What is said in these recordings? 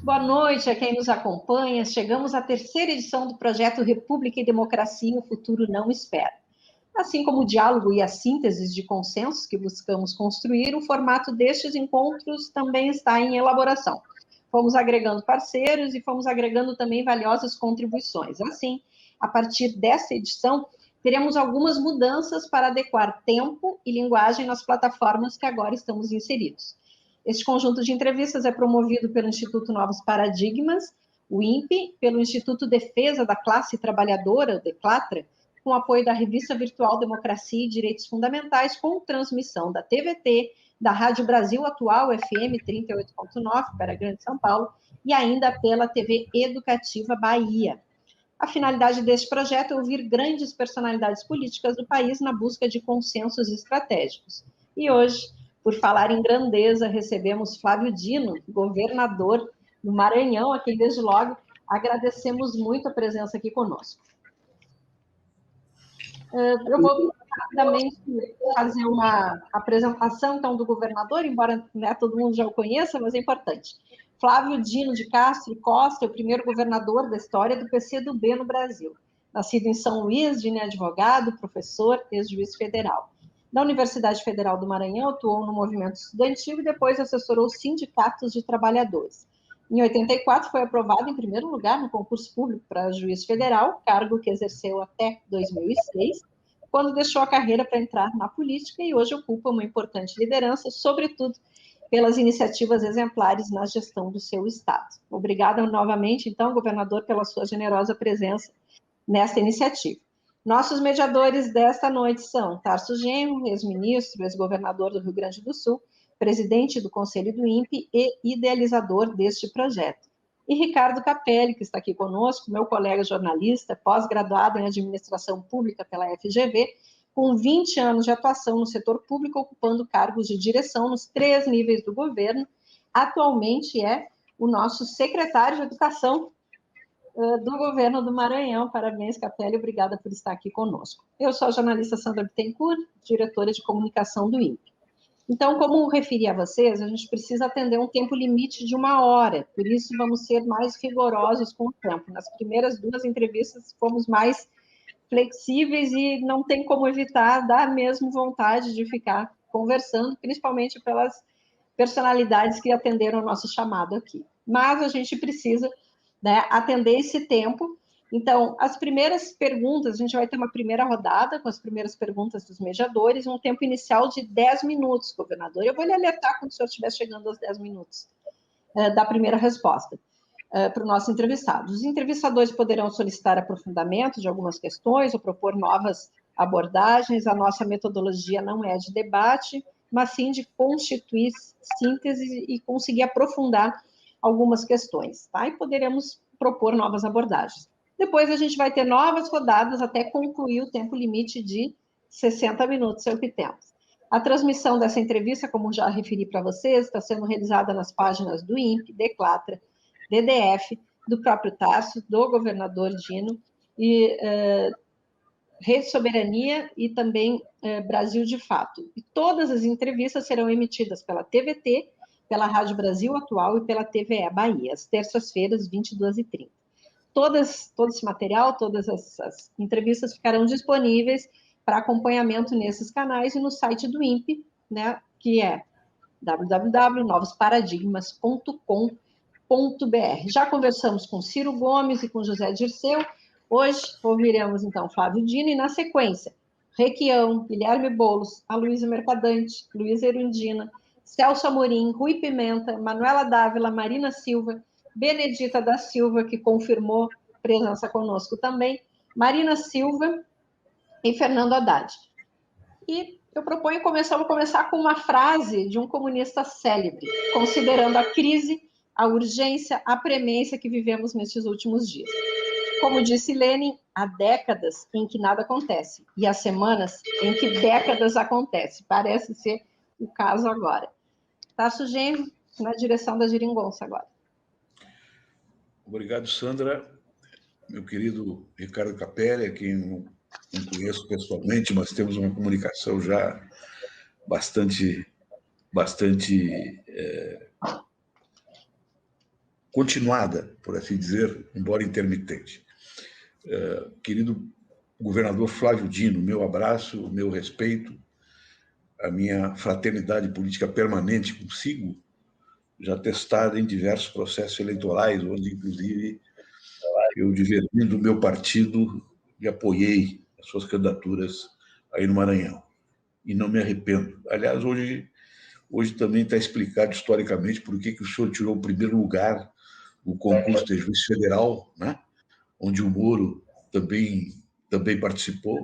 Boa noite a quem nos acompanha. Chegamos à terceira edição do projeto República e Democracia, o futuro não espera. Assim como o diálogo e as sínteses de consensos que buscamos construir, o formato destes encontros também está em elaboração. Fomos agregando parceiros e fomos agregando também valiosas contribuições. Assim, a partir dessa edição, teremos algumas mudanças para adequar tempo e linguagem nas plataformas que agora estamos inseridos. Este conjunto de entrevistas é promovido pelo Instituto Novos Paradigmas, o INPE, pelo Instituto Defesa da Classe Trabalhadora, o DECLATRA, com apoio da revista virtual Democracia e Direitos Fundamentais, com transmissão da TVT, da Rádio Brasil Atual, FM 38.9, para a Grande São Paulo, e ainda pela TV Educativa Bahia. A finalidade deste projeto é ouvir grandes personalidades políticas do país na busca de consensos estratégicos. E hoje, por falar em grandeza, recebemos Flávio Dino, governador do Maranhão, a quem desde logo agradecemos muito a presença aqui conosco. Eu vou rapidamente fazer uma apresentação, então, do governador, embora todo mundo já o conheça, mas é importante. Flávio Dino de Castro e Costa é o primeiro governador da história do PCdoB no Brasil. Nascido em São Luís, Dino é advogado, professor, ex-juiz federal. Na Universidade Federal do Maranhão, atuou no movimento estudantil e depois assessorou sindicatos de trabalhadores. Em 84, foi aprovado em primeiro lugar no concurso público para juiz federal, cargo que exerceu até 2006, quando deixou a carreira para entrar na política e hoje ocupa uma importante liderança, sobretudo pelas iniciativas exemplares na gestão do seu estado. Obrigada novamente, então, governador, pela sua generosa presença nesta iniciativa. Nossos mediadores desta noite são Tarso Genro, ex-ministro, ex-governador do Rio Grande do Sul, presidente do Conselho do INPE e idealizador deste projeto. E Ricardo Capelli, que está aqui conosco, meu colega jornalista, pós-graduado em Administração Pública pela FGV, com 20 anos de atuação no setor público, ocupando cargos de direção nos 3 níveis do governo. Atualmente é o nosso secretário de Educação do governo do Maranhão. Parabéns, Capelli, obrigada por estar aqui conosco. Eu sou a jornalista Sandra Bittencourt, diretora de comunicação do INPE. Então, como referi a vocês, a gente precisa atender um tempo limite de 1 hora, por isso vamos ser mais rigorosos com o tempo. Nas primeiras 2 entrevistas fomos mais flexíveis e não tem como evitar dar mesmo vontade de ficar conversando, principalmente pelas personalidades que atenderam o nosso chamado aqui. Mas a gente precisa, né, atender esse tempo. Então, as primeiras perguntas, a gente vai ter uma primeira rodada com as primeiras perguntas dos mediadores, um tempo inicial de 10 minutos, governador. Eu vou lhe alertar quando o senhor estiver chegando aos 10 minutos da primeira resposta para o nosso entrevistado. Os entrevistadores poderão solicitar aprofundamento de algumas questões ou propor novas abordagens. A nossa metodologia não é de debate, mas sim de constituir síntese e conseguir aprofundar algumas questões, tá? E poderemos propor novas abordagens. Depois a gente vai ter novas rodadas até concluir o tempo limite de 60 minutos, é o que temos. A transmissão dessa entrevista, como já referi para vocês, está sendo realizada nas páginas do INPE, DECLATRA, DDF, do próprio Tarso, do governador Dino, e Rede Soberania e também Brasil de Fato. E todas as entrevistas serão emitidas pela TVT, pela Rádio Brasil Atual e pela TVE Bahia, às terças-feiras, 22h30. Todo esse material, todas as entrevistas ficarão disponíveis para acompanhamento nesses canais e no site do INPE, né, que é www.novosparadigmas.com.br. Já conversamos com Ciro Gomes e com José Dirceu. Hoje ouviremos, então, Flávio Dino e, na sequência, Requião, Guilherme Boulos, Aloysio Mercadante, Luísa Erundina, Celso Amorim, Rui Pimenta, Manuela Dávila, Marina Silva, Benedita da Silva, que confirmou presença conosco também, Marina Silva e Fernando Haddad. E eu proponho vou começar com uma frase de um comunista célebre, considerando a crise, a urgência, a premência que vivemos nestes últimos dias. Como disse Lenin, há décadas em que nada acontece, e há semanas em que décadas acontecem. Parece ser o caso agora. Tarso Genro, na direção da Geringonça agora. Obrigado, Sandra. Meu querido Ricardo Capelli, a quem não conheço pessoalmente, mas temos uma comunicação já bastante continuada, por assim dizer, embora intermitente. Querido governador Flávio Dino, meu abraço, meu respeito, a minha fraternidade política permanente consigo, já testada em diversos processos eleitorais, onde, inclusive, eu, divergindo do meu partido, e apoiei as suas candidaturas aí no Maranhão. E não me arrependo. Aliás, hoje também está explicado historicamente por que o senhor tirou o primeiro lugar no concurso de juiz federal, né? Onde o Moro também participou,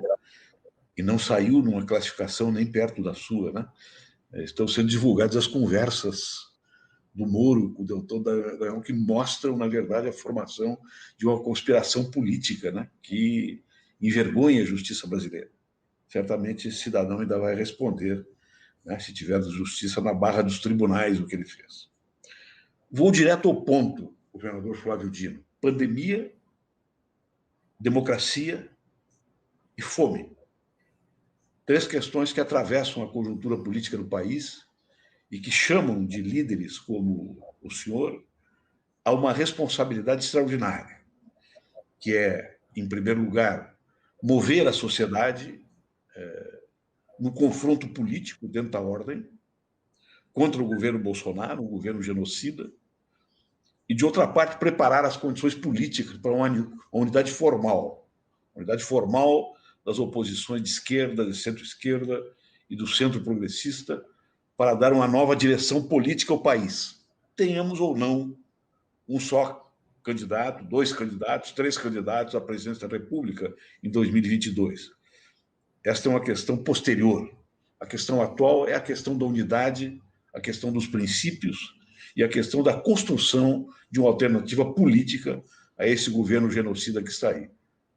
e não saiu numa classificação nem perto da sua, né? Estão sendo divulgadas as conversas do Moro com o Deltan Dallagnol, que mostram, na verdade, a formação de uma conspiração política, né? Que envergonha a justiça brasileira. Certamente esse cidadão ainda vai responder, né? Se tiver justiça na barra dos tribunais, o que ele fez. Vou direto ao ponto, governador Flávio Dino. Pandemia, democracia e fome. 3 questões que atravessam a conjuntura política do país e que chamam de líderes como o senhor a uma responsabilidade extraordinária, que é, em primeiro lugar, mover a sociedade no confronto político dentro da ordem contra o governo Bolsonaro, um governo genocida, e, de outra parte, preparar as condições políticas para uma unidade formal das oposições de esquerda, de centro-esquerda e do centro progressista, para dar uma nova direção política ao país. Tenhamos ou não um só candidato, 2 candidatos, 3 candidatos à presidência da República em 2022. Esta é uma questão posterior. A questão atual é a questão da unidade, a questão dos princípios e a questão da construção de uma alternativa política a esse governo genocida que está aí.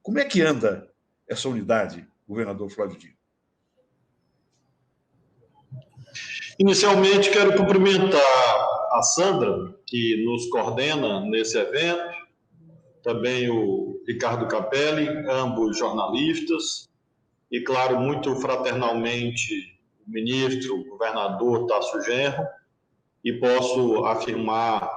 Como é que anda essa unidade, governador Flávio Dino? Inicialmente, quero cumprimentar a Sandra, que nos coordena nesse evento, também o Ricardo Capelli, ambos jornalistas, e, claro, muito fraternalmente, o ministro, o governador Tasso Genro, e posso afirmar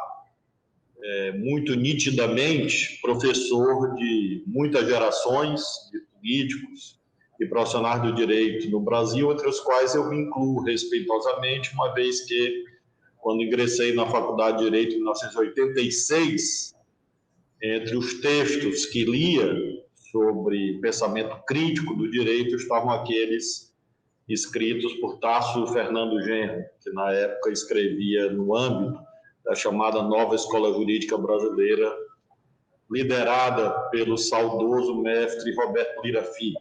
muito nitidamente, professor de muitas gerações de políticos e profissionais do direito no Brasil, entre os quais eu me incluo respeitosamente, uma vez que, quando ingressei na Faculdade de Direito em 1986, entre os textos que lia sobre pensamento crítico do direito estavam aqueles escritos por Tasso Fernando Genro, que na época escrevia no âmbito da chamada Nova Escola Jurídica Brasileira, liderada pelo saudoso mestre Roberto Lira Filho.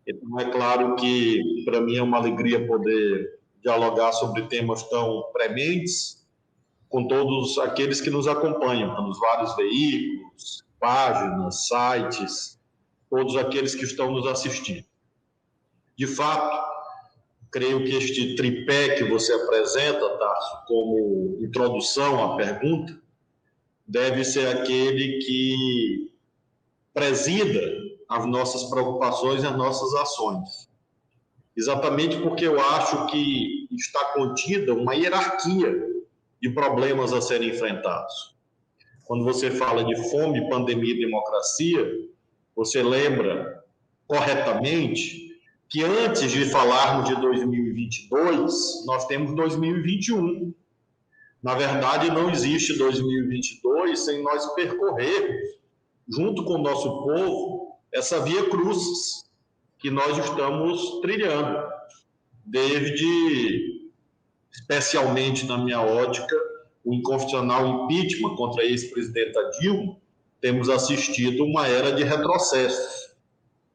Então, é claro que, para mim, é uma alegria poder dialogar sobre temas tão prementes com todos aqueles que nos acompanham, pelos vários veículos, páginas, sites, todos aqueles que estão nos assistindo. De fato, creio que este tripé que você apresenta, Tasso, como introdução à pergunta, deve ser aquele que presida as nossas preocupações e as nossas ações. Exatamente porque eu acho que está contida uma hierarquia de problemas a serem enfrentados. Quando você fala de fome, pandemia e democracia, você lembra corretamente que antes de falarmos de 2022, nós temos 2021. Na verdade, não existe 2022 sem nós percorrermos, junto com o nosso povo, essa via crucis que nós estamos trilhando, desde, especialmente na minha ótica, o inconstitucional impeachment contra a ex-presidenta Dilma, temos assistido uma era de retrocessos.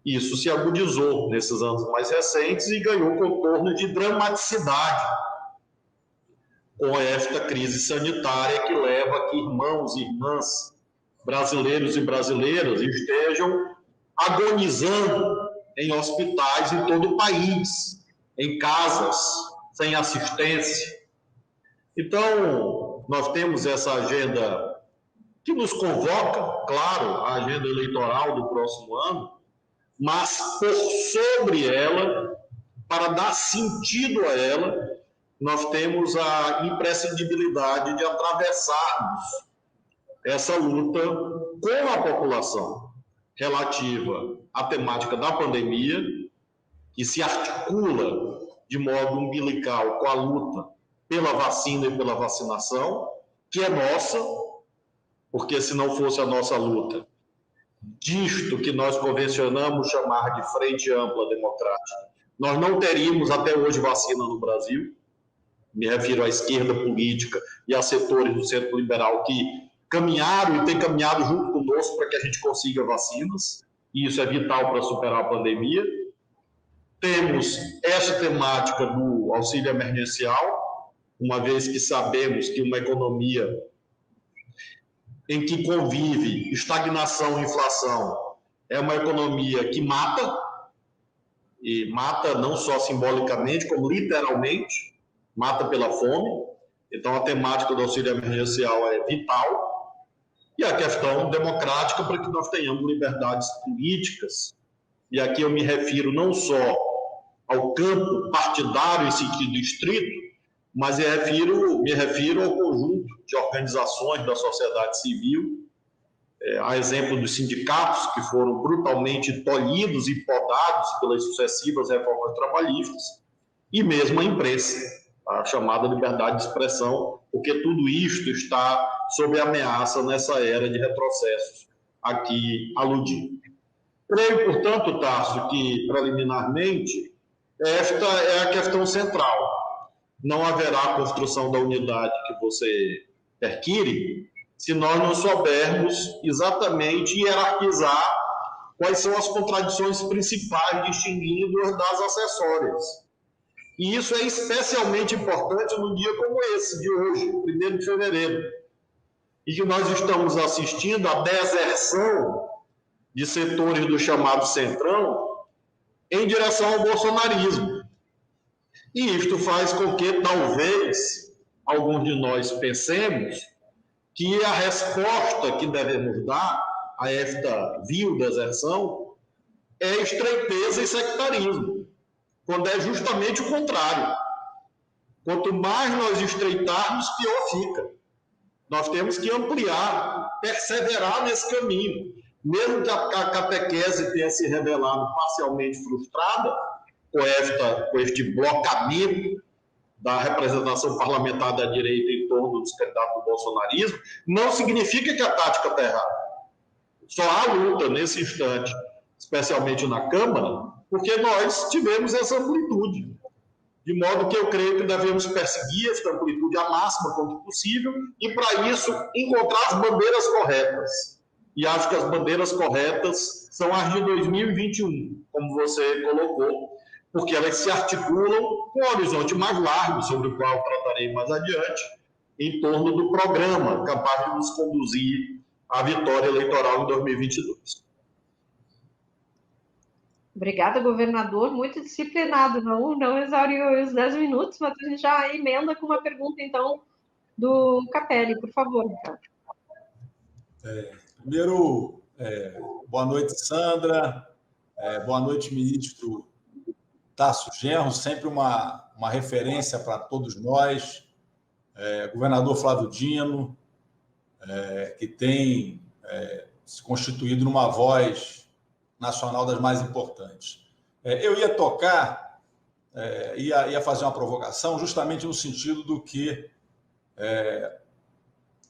Isso se agudizou nesses anos mais recentes e ganhou contorno de dramaticidade com esta crise sanitária que leva a que irmãos e irmãs, brasileiros e brasileiras, estejam agonizando em hospitais em todo o país, em casas, sem assistência. Então, nós temos essa agenda que nos convoca, claro, a agenda eleitoral do próximo ano, mas por sobre ela, para dar sentido a ela, nós temos a imprescindibilidade de atravessarmos essa luta com a população relativa à temática da pandemia, que se articula de modo umbilical com a luta pela vacina e pela vacinação, que é nossa, porque se não fosse a nossa luta, disto que nós convencionamos chamar de Frente Ampla Democrática, nós não teríamos até hoje vacina no Brasil. Me refiro à esquerda política e a setores do centro liberal que caminharam e têm caminhado junto conosco para que a gente consiga vacinas, e isso é vital para superar a pandemia. Temos essa temática do auxílio emergencial, uma vez que sabemos que uma economia em que convive estagnação e inflação é uma economia que mata, e mata não só simbolicamente, como literalmente, mata pela fome. Então, a temática do auxílio emergencial é vital. E a questão democrática para que nós tenhamos liberdades políticas. E aqui eu me refiro não só ao campo partidário em sentido estrito, mas me refiro ao conjunto de organizações da sociedade civil, a exemplo dos sindicatos, que foram brutalmente tolhidos e podados pelas sucessivas reformas trabalhistas, e mesmo a imprensa, a chamada liberdade de expressão, porque tudo isto está sob ameaça nessa era de retrocessos aqui aludido. Creio, portanto, Tarso, que, preliminarmente, esta é a questão central. Não haverá a construção da unidade que você require se nós não soubermos exatamente hierarquizar quais são as contradições principais, distinguindo-as das acessórias. E isso é especialmente importante num dia como esse de hoje, 1º de fevereiro, e que nós estamos assistindo à deserção de setores do chamado Centrão em direção ao bolsonarismo. E isto faz com que, talvez, alguns de nós pensemos que a resposta que devemos dar a esta vil deserção é estreiteza e sectarismo, quando é justamente o contrário. Quanto mais nós estreitarmos, pior fica. Nós temos que ampliar, perseverar nesse caminho. Mesmo que a catequese tenha se revelado parcialmente frustrada com este blocamento da representação parlamentar da direita em torno dos candidatos do bolsonarismo, não significa que a tática está errada. Só há luta nesse instante, especialmente na Câmara, porque nós tivemos essa amplitude. De modo que eu creio que devemos perseguir esta amplitude a máxima quanto possível e, para isso, encontrar as bandeiras corretas. E acho que as bandeiras corretas são as de 2021, como você colocou, porque elas se articulam com um horizonte mais largo, sobre o qual tratarei mais adiante, em torno do programa capaz de nos conduzir à vitória eleitoral em 2022. Obrigada, governador. Muito disciplinado. Não exauriu os 10 minutos, mas a gente já emenda com uma pergunta, então, do Capelli, por favor. Primeiro, boa noite, Sandra. Boa noite, ministro Tarso Genro, sempre uma referência para todos nós. Governador Flávio Dino, que tem se constituído numa voz nacional das mais importantes. Eu ia tocar, ia fazer uma provocação justamente no sentido do que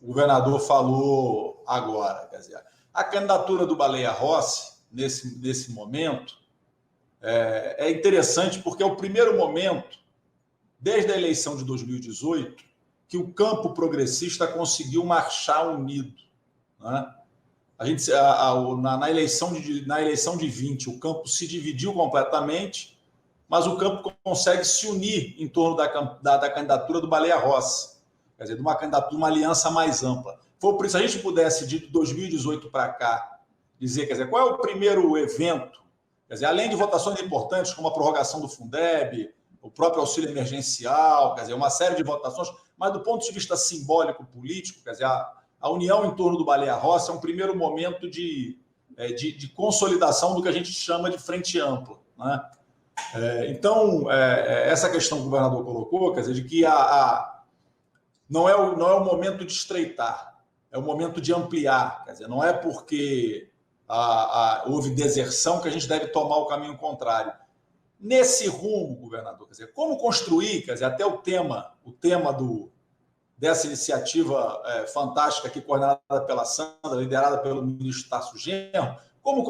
o governador falou agora. Quer dizer, a candidatura do Baleia Rossi, nesse momento, é interessante porque é o primeiro momento, desde a eleição de 2018, que o campo progressista conseguiu marchar unido, né? Na eleição de 20, o campo se dividiu completamente, mas o campo consegue se unir em torno da candidatura do Baleia Rossi, quer dizer, de uma candidatura, uma aliança mais ampla. Se a gente pudesse, de 2018 para cá, dizer, quer dizer, qual é o primeiro evento, quer dizer, além de votações importantes, como a prorrogação do Fundeb, o próprio auxílio emergencial, quer dizer, uma série de votações, mas do ponto de vista simbólico, político, quer dizer, a união em torno do Baleia Rossi é um primeiro momento de consolidação do que a gente chama de frente ampla, né? Então, essa questão que o governador colocou, quer dizer, de que não é o momento de estreitar, é o momento de ampliar. Quer dizer, não é porque houve deserção que a gente deve tomar o caminho contrário. Nesse rumo, governador, quer dizer, como construir, quer dizer, até o tema dessa iniciativa fantástica aqui, coordenada pela Sandra, liderada pelo ministro Tarso Genro, como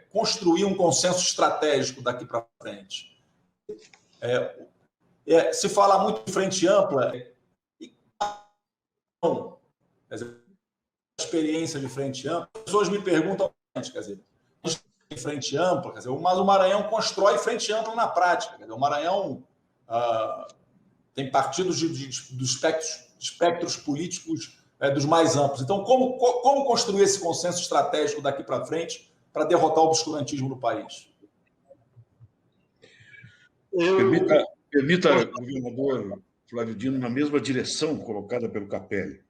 construir um consenso estratégico daqui para frente? Se fala muito de frente ampla, quer dizer, a experiência de frente ampla, as pessoas me perguntam, quer dizer, em frente ampla, quer dizer, mas o Maranhão constrói frente ampla na prática. Quer dizer, o Maranhão tem partidos dos espectros políticos dos mais amplos. Então, como construir esse consenso estratégico daqui para frente para derrotar o obscurantismo no país? Permita, governador Flávio Dino, na mesma direção colocada pelo Capelli,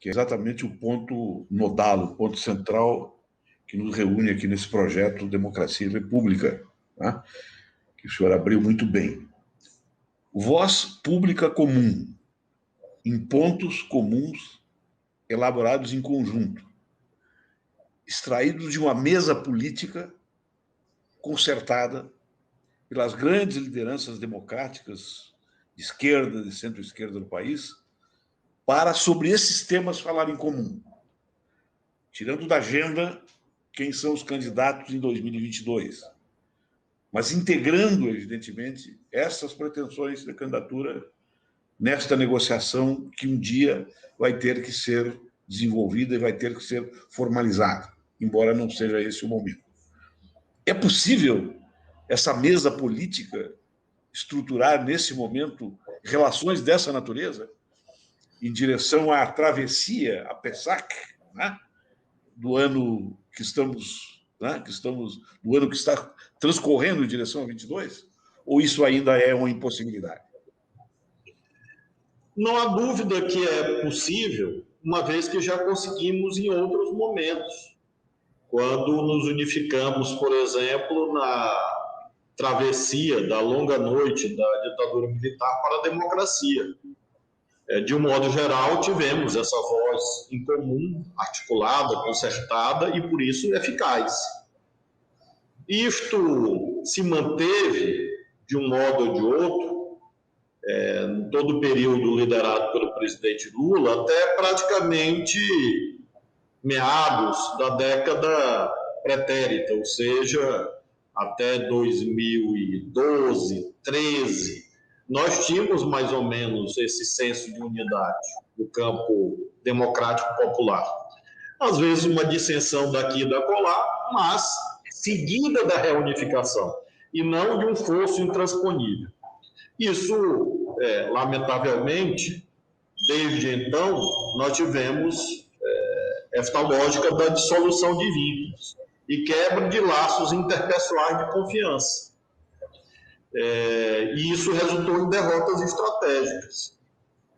que é exatamente o ponto nodal, o ponto central que nos reúne aqui nesse projeto Democracia e República, né? Que o senhor abriu muito bem. Voz pública comum, em pontos comuns elaborados em conjunto, extraídos de uma mesa política concertada pelas grandes lideranças democráticas de esquerda, de centro-esquerda do país, para, sobre esses temas, falar em comum, tirando da agenda quem são os candidatos em 2022, mas integrando, evidentemente, essas pretensões da candidatura nesta negociação que um dia vai ter que ser desenvolvida e vai ter que ser formalizada, embora não seja esse o momento. É possível essa mesa política estruturar, nesse momento, relações dessa natureza em direção à travessia, à PESAC, né? Do ano que estamos, do ano que está transcorrendo em direção a 22? Ou isso ainda é uma impossibilidade? Não há dúvida que é possível, uma vez que já conseguimos em outros momentos, quando nos unificamos, por exemplo, na travessia da longa noite da ditadura militar para a democracia. De um modo geral, tivemos essa voz em comum, articulada, concertada e, por isso, eficaz. Isto se manteve, de um modo ou de outro, em todo o período liderado pelo presidente Lula, até praticamente meados da década pretérita, ou seja, até 2012, 2013, nós tínhamos mais ou menos esse senso de unidade no campo democrático popular. Às vezes uma dissensão daqui e da colar, mas seguida da reunificação, e não de um fosso intransponível. Isso, lamentavelmente, desde então, nós tivemos esta lógica da dissolução de vínculos e quebra de laços interpessoais de confiança. E isso resultou em derrotas estratégicas.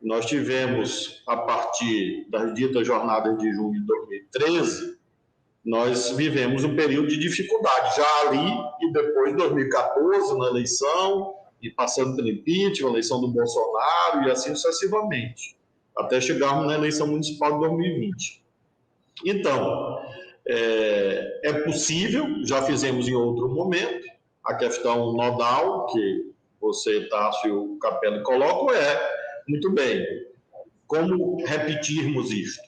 Nós tivemos, a partir das ditas jornadas de junho de 2013, nós vivemos um período de dificuldade, já ali e depois de 2014, na eleição, e passando pelo impeachment, a eleição do Bolsonaro e assim sucessivamente, até chegarmos na eleição municipal de 2020. Então, é possível, já fizemos em outro momento, a questão nodal, que você, Tarso, e o Capelli colocam, muito bem, como repetirmos isto?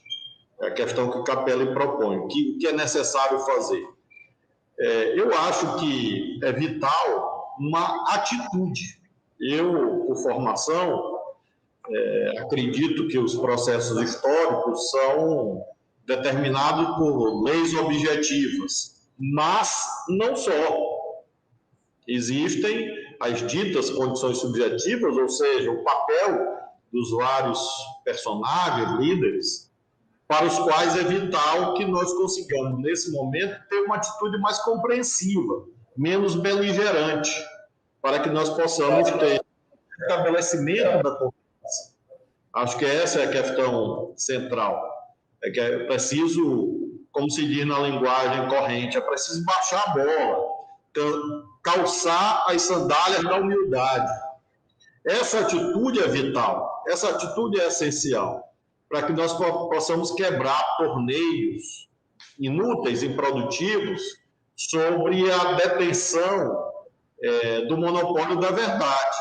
É a questão que o Capelli propõe, o que é necessário fazer? Eu acho que é vital uma atitude. Eu, por formação, acredito que os processos históricos são determinados por leis objetivas, mas não só. Existem as ditas condições subjetivas, ou seja, o papel dos vários personagens, líderes, para os quais é vital que nós consigamos, nesse momento, ter uma atitude mais compreensiva, menos beligerante, para que nós possamos ter estabelecimento da confiança. Acho que essa é a questão central. É que é preciso, como se diz na linguagem corrente, é preciso baixar a bola, calçar as sandálias da humildade. Essa atitude é vital, essa atitude é essencial, para que nós possamos quebrar torneios inúteis, improdutivos, sobre a detenção do monopólio da verdade.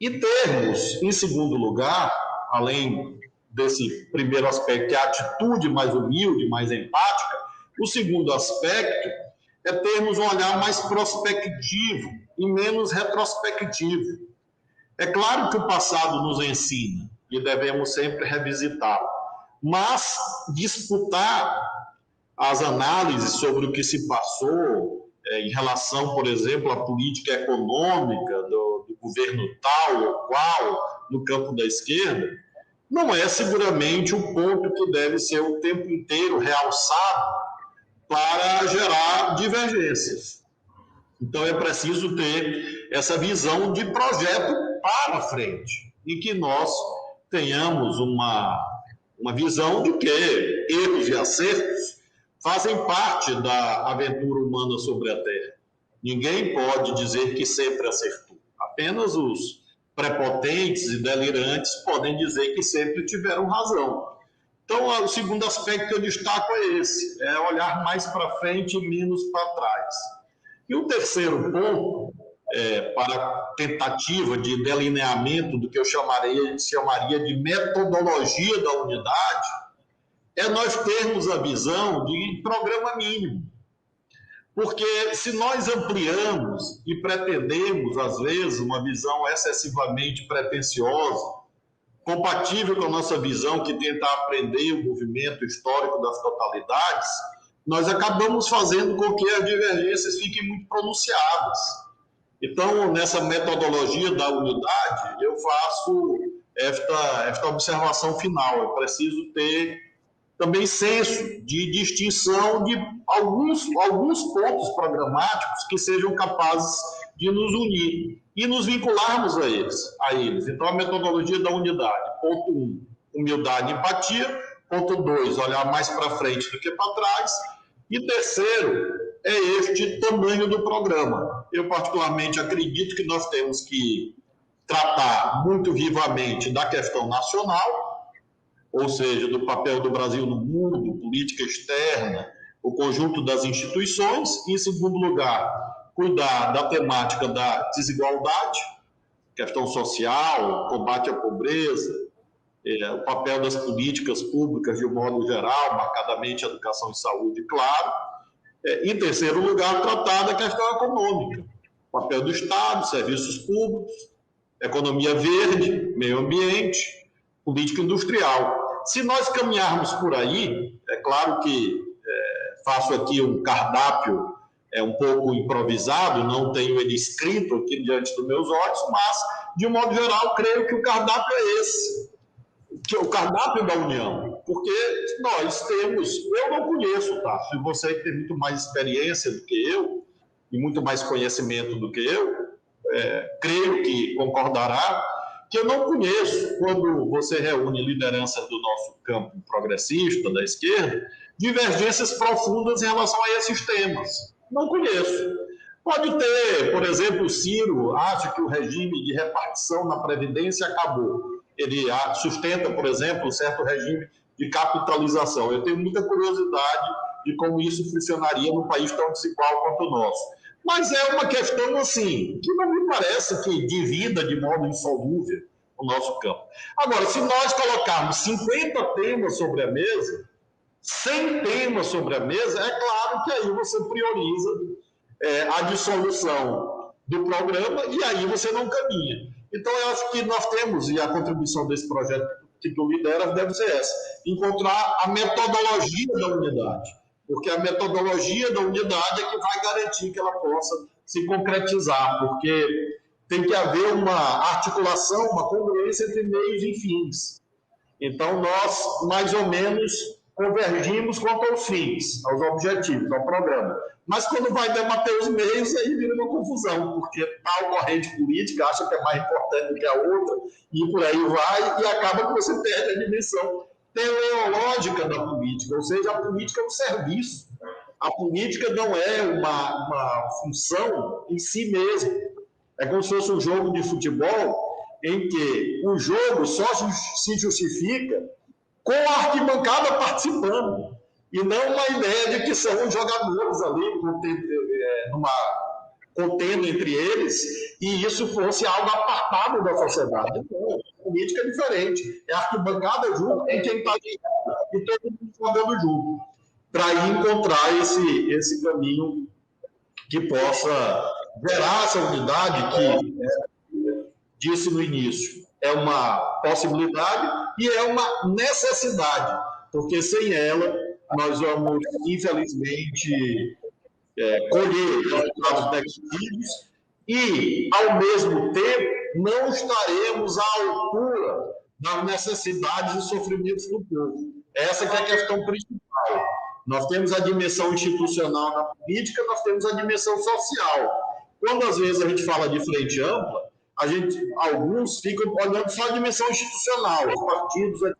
E termos, em segundo lugar, além desse primeiro aspecto, que é a atitude mais humilde, mais empática, o segundo aspecto é termos um olhar mais prospectivo e menos retrospectivo. É claro que o passado nos ensina e devemos sempre revisitá-lo, mas disputar as análises sobre o que se passou em relação, por exemplo, à política econômica do governo tal ou qual no campo da esquerda, não é seguramente o ponto que deve ser o tempo inteiro realçado para gerar divergências. Então é preciso ter essa visão de projeto para frente, e que nós tenhamos uma visão de que erros e acertos fazem parte da aventura humana sobre a Terra. Ninguém pode dizer que sempre acertou. Apenas os prepotentes e delirantes podem dizer que sempre tiveram razão. Então, o segundo aspecto que eu destaco é esse, é olhar mais para frente e menos para trás. E o terceiro ponto, para a tentativa de delineamento do que eu chamaria de metodologia da unidade, é nós termos a visão de programa mínimo. Porque se nós ampliamos e pretendemos, às vezes, uma visão excessivamente pretensiosa, compatível com a nossa visão que tenta aprender o movimento histórico das totalidades, nós acabamos fazendo com que as divergências fiquem muito pronunciadas. Então, nessa metodologia da unidade, eu faço esta observação final. É preciso ter também senso de distinção de alguns pontos programáticos que sejam capazes de nos unir e nos vincularmos a eles. Então, a metodologia da unidade. Ponto 1, humildade e empatia. Ponto 2, olhar mais para frente do que para trás. E terceiro, é este tamanho do programa. Eu, particularmente, acredito que nós temos que tratar muito vivamente da questão nacional, ou seja, do papel do Brasil no mundo, política externa, o conjunto das instituições. E, em segundo lugar, cuidar da temática da desigualdade, questão social, combate à pobreza, o papel das políticas públicas de um modo geral, marcadamente educação e saúde, claro. Em terceiro lugar, tratar da questão econômica, o papel do Estado, serviços públicos, economia verde, meio ambiente, política industrial. Se nós caminharmos por aí, é claro que faço aqui um cardápio um pouco improvisado, não tenho ele escrito aqui diante dos meus olhos, mas, de um modo geral, creio que o cardápio é esse, que é o cardápio da União, porque nós temos, eu não conheço, tá? Se você tem muito mais experiência do que eu, e muito mais conhecimento do que eu, creio que concordará, que eu não conheço, quando você reúne lideranças do nosso campo progressista, da esquerda, divergências profundas em relação a esses temas. Não conheço. Pode ter, por exemplo, o Ciro acha que o regime de repartição na Previdência acabou. Ele sustenta, por exemplo, um certo regime de capitalização. Eu tenho muita curiosidade de como isso funcionaria num país tão desigual quanto o nosso. Mas é uma questão, assim, que não me parece que divida de modo insolúvel o nosso campo. Agora, se nós colocarmos 50 temas sobre a mesa, 100 temas sobre a mesa, é claro que aí você prioriza a dissolução do programa e aí você não caminha. Então, eu acho que nós temos, e a contribuição desse projeto que tu lideras deve ser essa, encontrar a metodologia da unidade, porque a metodologia da unidade é que vai garantir que ela possa se concretizar, porque tem que haver uma articulação, uma congruência entre meios e fins. Então, nós, mais ou menos, convergimos quanto aos fins, aos objetivos, ao programa. Mas quando vai debater os meios, aí vira uma confusão, porque tal corrente política acha que é mais importante do que a outra, e por aí vai, e acaba que você perde a dimensão teleológica da política, ou seja, a política é um serviço. A política não é uma função em si mesma. É como se fosse um jogo de futebol em que o jogo só se justifica com a arquibancada participando, e não uma ideia de que são jogadores ali, contendo entre eles, e isso fosse algo apartado da sociedade. Não, a política é diferente. É a arquibancada junto com quem está aqui e todo mundo jogando junto, para encontrar esse caminho que possa gerar essa unidade que, disse no início, é uma possibilidade e é uma necessidade, porque sem ela nós vamos, infelizmente, colher resultados negativos e, ao mesmo tempo, não estaremos à altura das necessidades e sofrimentos do povo. Essa que é a questão principal. Nós temos a dimensão institucional na política, nós temos a dimensão social. Quando, às vezes, a gente fala de frente ampla, alguns ficam olhando só a dimensão institucional, os partidos, etc.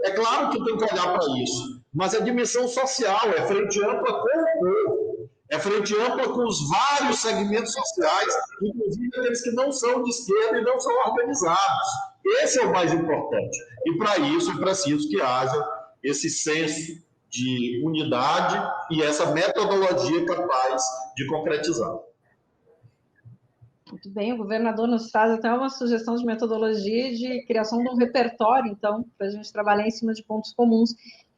É claro que tem que olhar para isso, mas a dimensão social é frente ampla com o povo, é frente ampla com os vários segmentos sociais, inclusive aqueles que não são de esquerda e não são organizados. Esse é o mais importante. E, para isso, é preciso que haja esse senso de unidade e essa metodologia capaz de concretizar. Muito bem, o governador nos traz até uma sugestão de metodologia de criação de um repertório, então, para a gente trabalhar em cima de pontos comuns.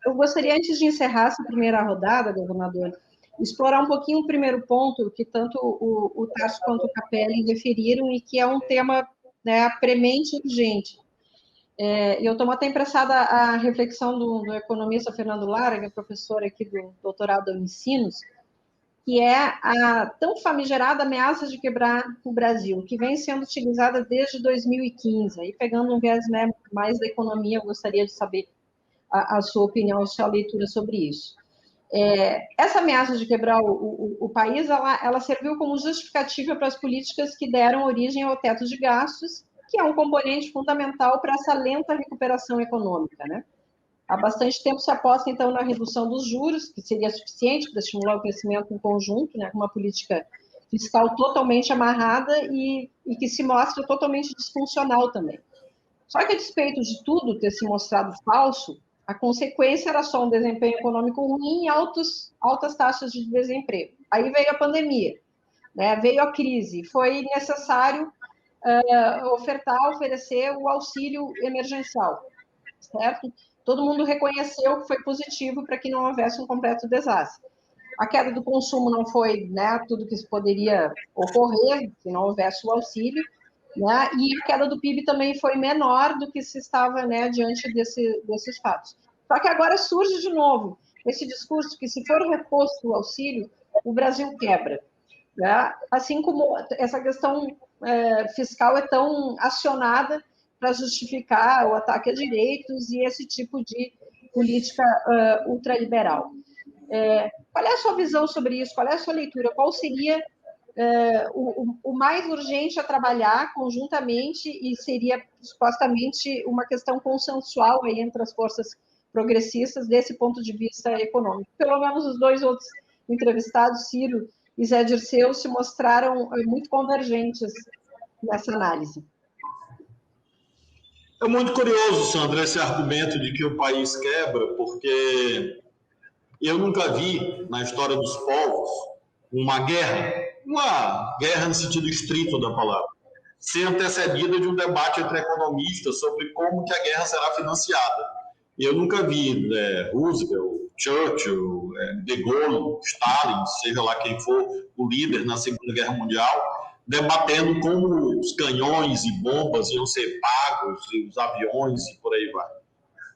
Eu gostaria, antes de encerrar essa primeira rodada, governador, explorar um pouquinho o primeiro ponto, que tanto o Tarso quanto o Capelli referiram, e que é um tema, né, premente e urgente. Eu tomo até emprestada a reflexão do economista Fernando Lara, que é professor aqui do doutorado em Unicinos, que é a tão famigerada ameaça de quebrar o Brasil, que vem sendo utilizada desde 2015. Aí, pegando um viés, né, mais da economia, eu gostaria de saber a sua opinião, a sua leitura sobre isso. Essa ameaça de quebrar o país, ela serviu como justificativa para as políticas que deram origem ao teto de gastos, que é um componente fundamental para essa lenta recuperação econômica, né? Há bastante tempo se aposta, então, na redução dos juros, que seria suficiente para estimular o crescimento em conjunto, né, com uma política fiscal totalmente amarrada e que se mostra totalmente disfuncional também. Só que, a despeito de tudo ter se mostrado falso, a consequência era só um desempenho econômico ruim e altas taxas de desemprego. Aí veio a pandemia, né, veio a crise, foi necessário oferecer o auxílio emergencial, certo? Todo mundo reconheceu que foi positivo para que não houvesse um completo desastre. A queda do consumo não foi, né, tudo que poderia ocorrer se não houvesse o auxílio, né, e a queda do PIB também foi menor do que se estava, né, diante desses fatos. Só que agora surge de novo esse discurso que, se for reposto o auxílio, o Brasil quebra, né? Assim como essa questão fiscal é tão acionada para justificar o ataque a direitos e esse tipo de política ultraliberal. Qual é a sua visão sobre isso? Qual é a sua leitura? Qual seria o mais urgente a trabalhar conjuntamente e seria supostamente uma questão consensual aí entre as forças progressistas desse ponto de vista econômico? Pelo menos os dois outros entrevistados, Ciro e Zé Dirceu, se mostraram muito convergentes nessa análise. É muito curioso, Sandra, esse argumento de que o país quebra, porque eu nunca vi na história dos povos uma guerra no sentido estrito da palavra, ser antecedida de um debate entre economistas sobre como que a guerra será financiada. Eu nunca vi Roosevelt, Churchill, De Gaulle, Stalin, seja lá quem for o líder na Segunda Guerra Mundial, debatendo como os canhões e bombas iam ser pagos, e os aviões e por aí vai.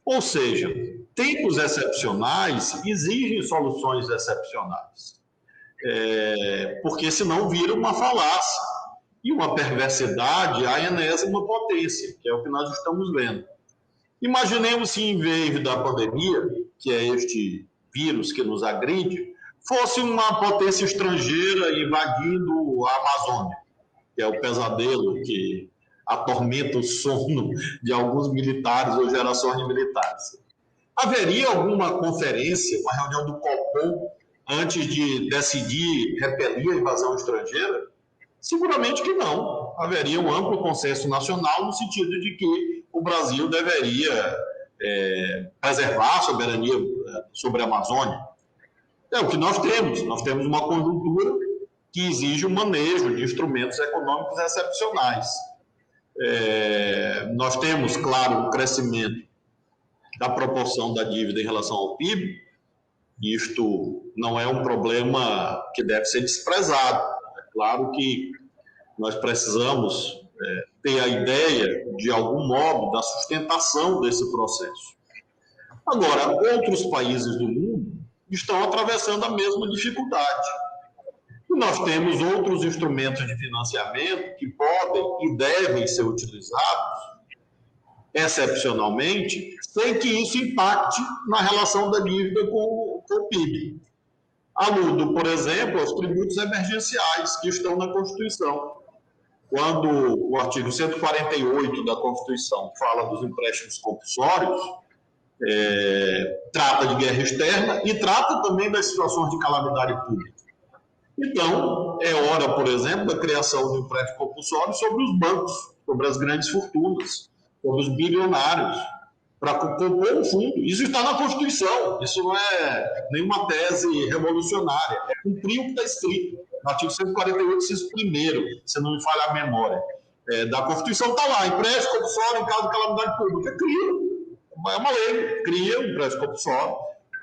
Ou seja, tempos excepcionais exigem soluções excepcionais, porque senão vira uma falácia e uma perversidade à enésima potência, que é o que nós estamos vendo. Imaginemos se, em vez da pandemia, que é este vírus que nos agride, fosse uma potência estrangeira invadindo a Amazônia, que é o pesadelo que atormenta o sono de alguns militares ou gerações de militares. Haveria alguma conferência, uma reunião do Copom, antes de decidir repelir a invasão estrangeira? Seguramente que não. Haveria um amplo consenso nacional no sentido de que o Brasil deveria preservar a soberania sobre a Amazônia. É o que nós temos. Nós temos uma conjuntura que exige o manejo de instrumentos econômicos excepcionais. Nós temos, claro, o crescimento da proporção da dívida em relação ao PIB. Isto não é um problema que deve ser desprezado. É claro que nós precisamos ter a ideia, de algum modo, da sustentação desse processo. Agora, outros países do mundo estão atravessando a mesma dificuldade. E nós temos outros instrumentos de financiamento que podem e devem ser utilizados excepcionalmente, sem que isso impacte na relação da dívida com o PIB. Aludo, por exemplo, aos tributos emergenciais que estão na Constituição. Quando o artigo 148 da Constituição fala dos empréstimos compulsórios, trata de guerra externa e trata também das situações de calamidade pública. Então, é hora, por exemplo, da criação de um empréstimo compulsório sobre os bancos, sobre as grandes fortunas, sobre os bilionários, para compor um fundo. Isso está na Constituição, isso não é nenhuma tese revolucionária, é cumprir o que está escrito. No artigo 148, inciso 1º, se não me falha a memória, da Constituição está lá, empréstimo compulsório em caso de calamidade pública. É uma lei, cria um empréstimo compulsório.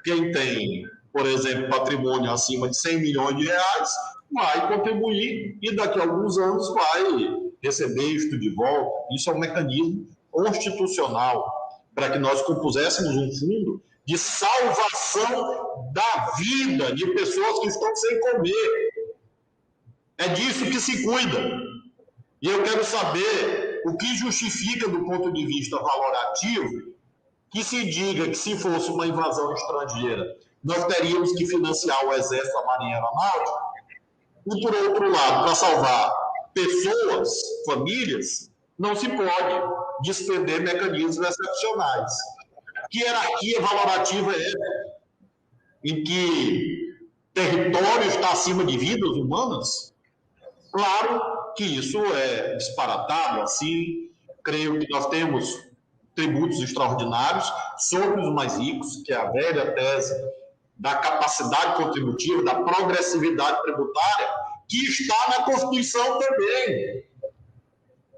Quem tem, por exemplo, patrimônio acima de 100 milhões de reais, vai contribuir e daqui a alguns anos vai receber isto de volta. Isso é um mecanismo constitucional para que nós compuséssemos um fundo de salvação da vida de pessoas que estão sem comer. É disso que se cuida. E eu quero saber o que justifica, do ponto de vista valorativo, que se diga que, se fosse uma invasão estrangeira, nós teríamos que financiar o Exército, a Marinha Aeronáutica, e, por outro lado, para salvar pessoas, famílias, não se pode despender mecanismos excepcionais. Que hierarquia valorativa é essa? Em que território está acima de vidas humanas? Claro que isso é disparatado, assim, creio que nós temos tributos extraordinários sobre os mais ricos, que é a velha tese da capacidade contributiva, da progressividade tributária, que está na Constituição também.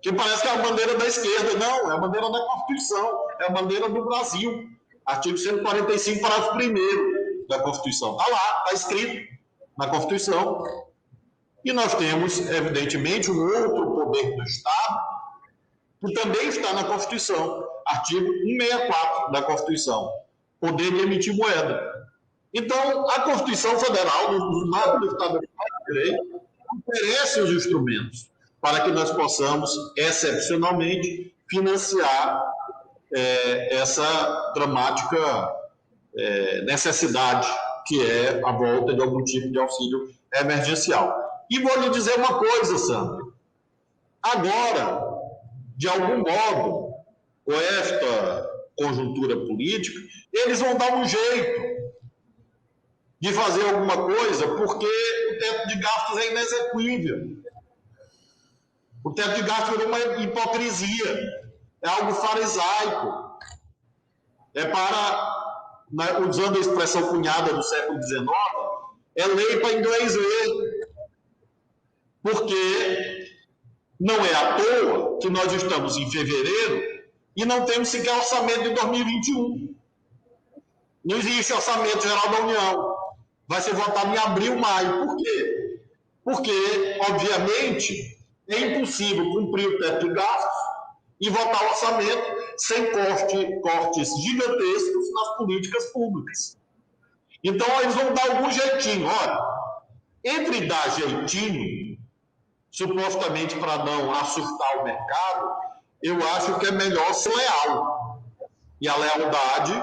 Que parece que é a bandeira da esquerda. Não, é a bandeira da Constituição, é a bandeira do Brasil. Artigo 145, parágrafo 1º da Constituição. Está lá, está escrito na Constituição. E nós temos, evidentemente, um outro poder do Estado, que também está na Constituição. Artigo 164 da Constituição. Poder de emitir moeda. Então, a Constituição Federal, nos marcos do Estado de Direito, oferece os instrumentos para que nós possamos, excepcionalmente, financiar essa dramática necessidade, que é a volta de algum tipo de auxílio emergencial. E vou lhe dizer uma coisa, Sandra. Agora, de algum modo, com esta conjuntura política, eles vão dar um jeito de fazer alguma coisa, porque o teto de gastos é inexequível. O teto de gastos é uma hipocrisia, é algo farisaico. É para, usando a expressão cunhada do século XIX, é lei para inglês ver. Porque não é à toa que nós estamos em fevereiro e não temos sequer orçamento de 2021. Não existe orçamento geral da União. Vai ser votado em abril, maio. Por quê? Porque, obviamente, é impossível cumprir o teto de gastos e votar o orçamento sem cortes gigantescos nas políticas públicas. Então, eles vão dar algum jeitinho. Olha, entre dar jeitinho, supostamente para não assustar o mercado, eu acho que é melhor ser leal. E a lealdade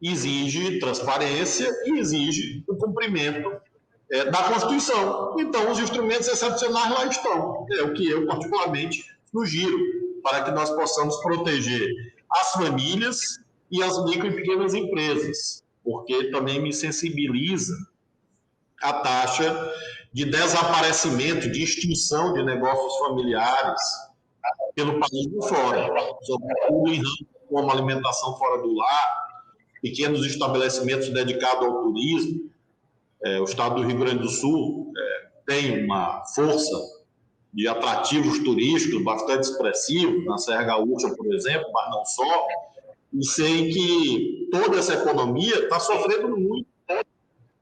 exige transparência e exige o cumprimento da Constituição. Então, os instrumentos excepcionais lá estão. É o que eu, particularmente, sugiro, para que nós possamos proteger as famílias e as micro e pequenas empresas, porque também me sensibiliza a taxa de desaparecimento, de extinção de negócios familiares pelo país de fora, sobretudo em ramos como alimentação fora do lar, pequenos estabelecimentos dedicados ao turismo. O estado do Rio Grande do Sul tem uma força de atrativos turísticos bastante expressivos, na Serra Gaúcha, por exemplo, mas não só. E sei que toda essa economia está sofrendo muito,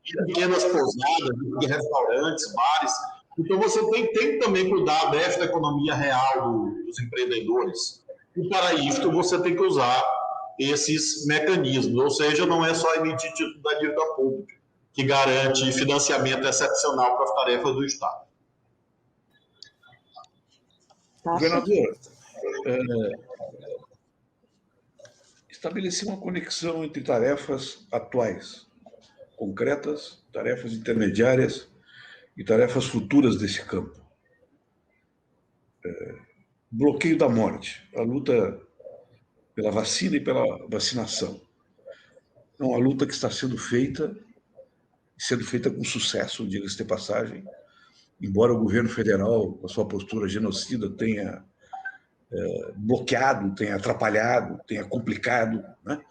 de pequenas pousadas, de restaurantes, bares. Então, você tem que também cuidar desta economia real dos empreendedores. E, para isso, você tem que usar esses mecanismos. Ou seja, não é só emitir título da dívida pública, que garante financiamento excepcional para as tarefas do Estado. Governador, estabelecer uma conexão entre tarefas atuais, concretas, tarefas intermediárias e tarefas futuras desse campo. Bloqueio da morte, a luta pela vacina e pela vacinação. É uma luta que está sendo feita com sucesso, diga-se de passagem, embora o governo federal, com a sua postura genocida, tenha bloqueado, tenha atrapalhado, tenha complicado, né?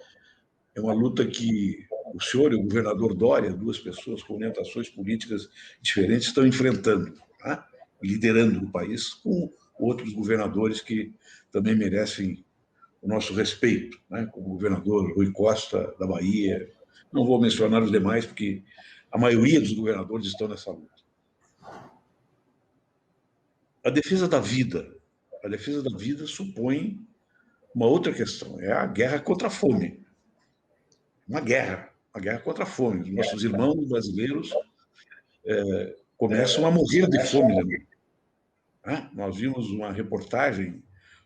É uma luta que o senhor e o governador Dória, duas pessoas com orientações políticas diferentes, estão enfrentando, né? Liderando o país, com outros governadores que também merecem o nosso respeito, né? Como o governador Rui Costa, da Bahia. Não vou mencionar os demais, porque a maioria dos governadores estão nessa luta. A defesa da vida supõe uma outra questão, é a guerra contra a fome. Uma guerra contra a fome. Os nossos irmãos brasileiros começam a morrer de fome também. Nós vimos uma reportagem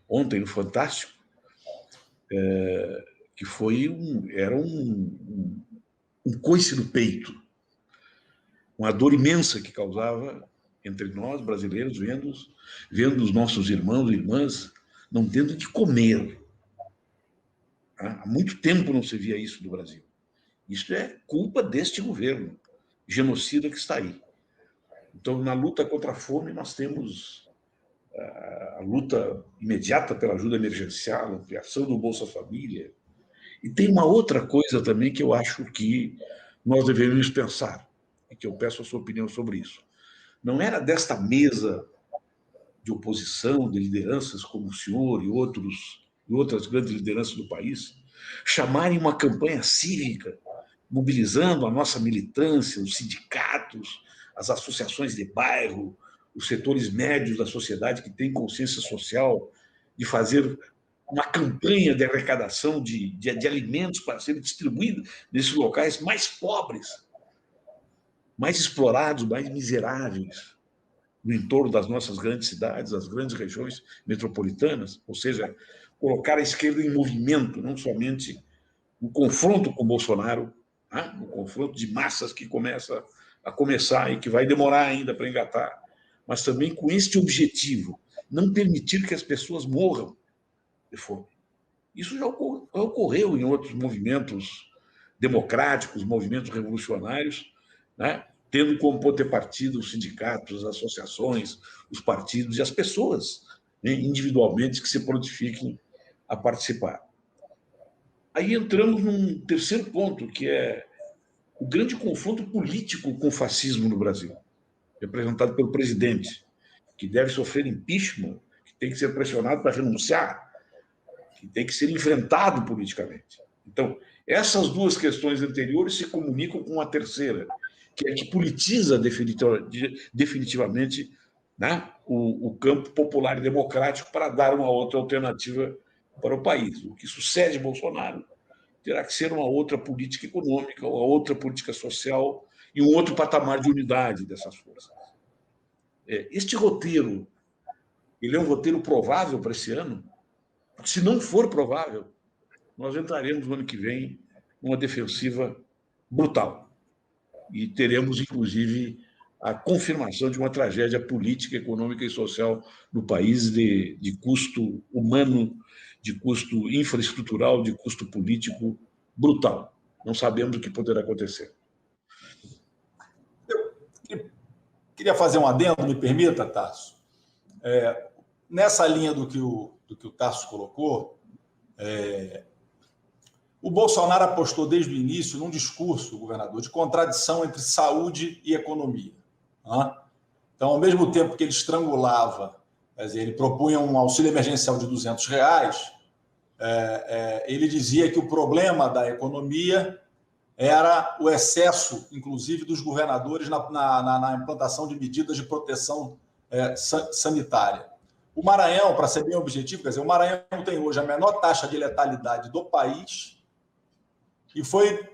ontem no Fantástico, que era um coice no peito, uma dor imensa que causava entre nós, brasileiros, vendo os nossos irmãos e irmãs não tendo de comer. Há muito tempo não se via isso no Brasil. Isso é culpa deste governo genocida que está aí. Então, na luta contra a fome, nós temos a luta imediata pela ajuda emergencial, a ampliação do Bolsa Família. E tem uma outra coisa também que eu acho que nós devemos pensar, e que eu peço a sua opinião sobre isso. Não era desta mesa de oposição, de lideranças como o senhor e outras grandes lideranças do país, chamarem uma campanha cívica, mobilizando a nossa militância, os sindicatos, as associações de bairro, os setores médios da sociedade que têm consciência social, de fazer uma campanha de arrecadação de alimentos para serem distribuídos nesses locais mais pobres, mais explorados, mais miseráveis, no entorno das nossas grandes cidades, das grandes regiões metropolitanas, ou seja, colocar a esquerda em movimento, não somente no confronto com Bolsonaro, no confronto de massas que começa e que vai demorar ainda para engatar, mas também com este objetivo, não permitir que as pessoas morram de fome. Isso já ocorreu em outros movimentos democráticos, movimentos revolucionários, né? Tendo como contrapartida os sindicatos, as associações, os partidos e as pessoas, né, individualmente, que se prontifiquem a participar. Aí entramos num terceiro ponto, que é o grande confronto político com o fascismo no Brasil, representado pelo presidente, que deve sofrer impeachment, que tem que ser pressionado para renunciar, que tem que ser enfrentado politicamente. Então, essas duas questões anteriores se comunicam com a terceira, que é que politiza definitivamente, né, o campo popular e democrático para dar uma outra alternativa para o país. O que sucede Bolsonaro terá que ser uma outra política econômica, uma outra política social e um outro patamar de unidade dessas forças. Este roteiro, ele é um roteiro provável para esse ano? Porque, se não for provável, nós entraremos no ano que vem numa defensiva brutal. E teremos, inclusive, a confirmação de uma tragédia política, econômica e social no país de custo humano, de custo infraestrutural, de custo político brutal. Não sabemos o que poderá acontecer. Eu queria fazer um adendo, me permita, Tasso? Nessa linha do que o Tasso colocou, O Bolsonaro apostou desde o início num discurso, governador, de contradição entre saúde e economia. Então, ao mesmo tempo que ele estrangulava, quer dizer, ele propunha um auxílio emergencial de R$200, ele dizia que o problema da economia era o excesso, inclusive, dos governadores na implantação de medidas de proteção sanitária. O Maranhão, para ser bem objetivo, quer dizer, o Maranhão tem hoje a menor taxa de letalidade do país e foi,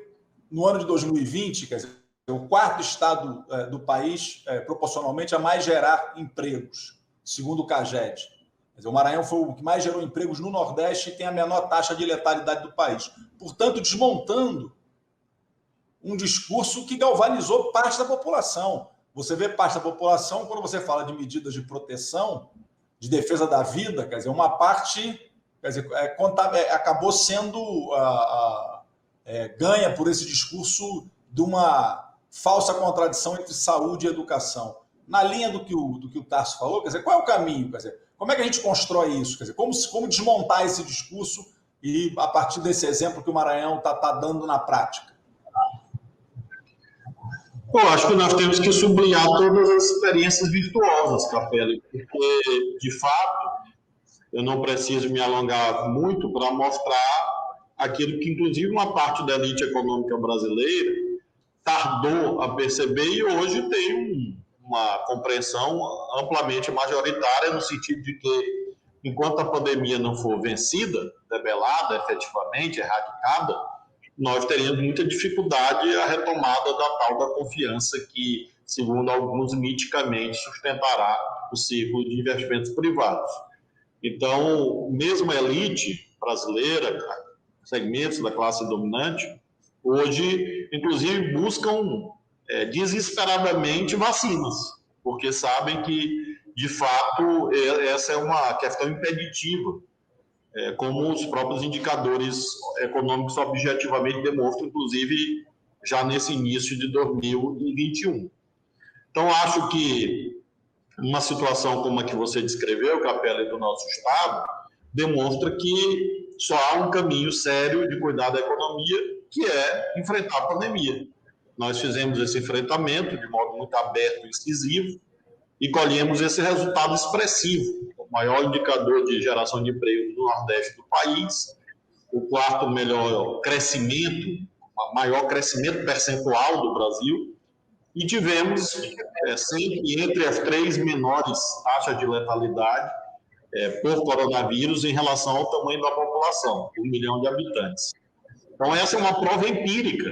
no ano de 2020, quer dizer, o quarto estado do país, proporcionalmente, a mais gerar empregos, segundo o CAGED. Quer dizer, o Maranhão foi o que mais gerou empregos no Nordeste e tem a menor taxa de letalidade do país. Portanto, desmontando um discurso que galvanizou parte da população. Você vê parte da população, quando você fala de medidas de proteção, de defesa da vida, quer dizer, uma parte, quer dizer, acabou sendo ganha por esse discurso de uma falsa contradição entre saúde e educação. Na linha do que o Tarso falou, quer dizer, qual é o caminho? Quer dizer, como é que a gente constrói isso? Quer dizer, como desmontar esse discurso e, a partir desse exemplo que o Maranhão está dando na prática? Eu acho que nós temos que sublinhar todas as experiências virtuosas, Capelli, porque, de fato, eu não preciso me alongar muito para mostrar aquilo que, inclusive, uma parte da elite econômica brasileira tardou a perceber e hoje tem uma compreensão amplamente majoritária no sentido de que, enquanto a pandemia não for vencida, debelada, efetivamente, erradicada, nós teríamos muita dificuldade a retomada da tal da confiança que, segundo alguns, miticamente sustentará o ciclo de investimentos privados. Então, mesmo a elite brasileira, segmentos da classe dominante, hoje, inclusive, buscam desesperadamente vacinas, porque sabem que, de fato, essa é uma questão impeditiva, como os próprios indicadores econômicos objetivamente demonstram, inclusive já nesse início de 2021. Então, acho que uma situação como a que você descreveu, Capelli, do nosso Estado, demonstra que só há um caminho sério de cuidar da economia, que é enfrentar a pandemia. Nós fizemos esse enfrentamento de modo muito aberto e incisivo e colhemos esse resultado expressivo, o maior indicador de geração de emprego do Nordeste do país, o quarto melhor crescimento, maior crescimento percentual do Brasil, e tivemos sempre entre as 3 menores taxas de letalidade por coronavírus em relação ao tamanho da população, 1 milhão de habitantes. Então, essa é uma prova empírica,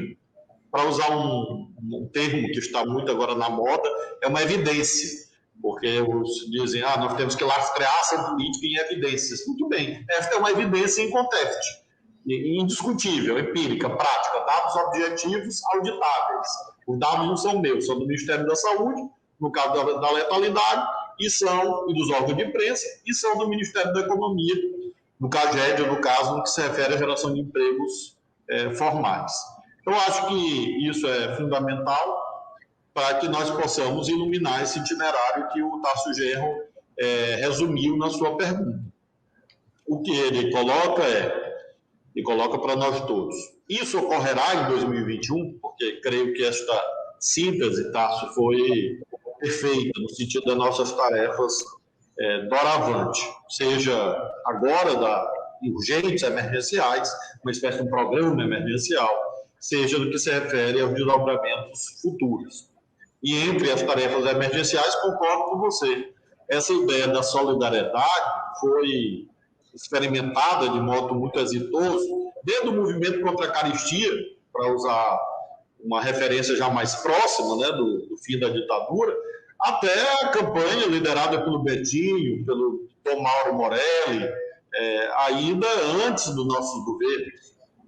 para usar um termo que está muito agora na moda, é uma evidência, porque os dizem, nós temos que lastrear essa política em evidências. Muito bem, esta é uma evidência inconteste, indiscutível, empírica, prática, dados objetivos auditáveis. Os dados não são meus, são do Ministério da Saúde, no caso da letalidade, e dos órgãos de imprensa, e são do Ministério da Economia, no CAGED, no caso, no que se refere à geração de empregos formais. Então, acho que isso é fundamental para que nós possamos iluminar esse itinerário que o Tarso Genro resumiu na sua pergunta. O que ele coloca e coloca para nós todos. Isso ocorrerá em 2021, porque creio que esta síntese, Tarso, foi perfeita no sentido das nossas tarefas doravante, seja agora urgentes emergenciais, uma espécie de um programa emergencial, seja do que se refere aos desdobramentos futuros. E entre as tarefas emergenciais, concordo com você. Essa ideia da solidariedade foi experimentada de modo muito exitoso, desde o movimento contra a caristia, para usar uma referência já mais próxima, né, do fim da ditadura, até a campanha liderada pelo Betinho, pelo Tom Mauro Morelli, ainda antes do nosso governo,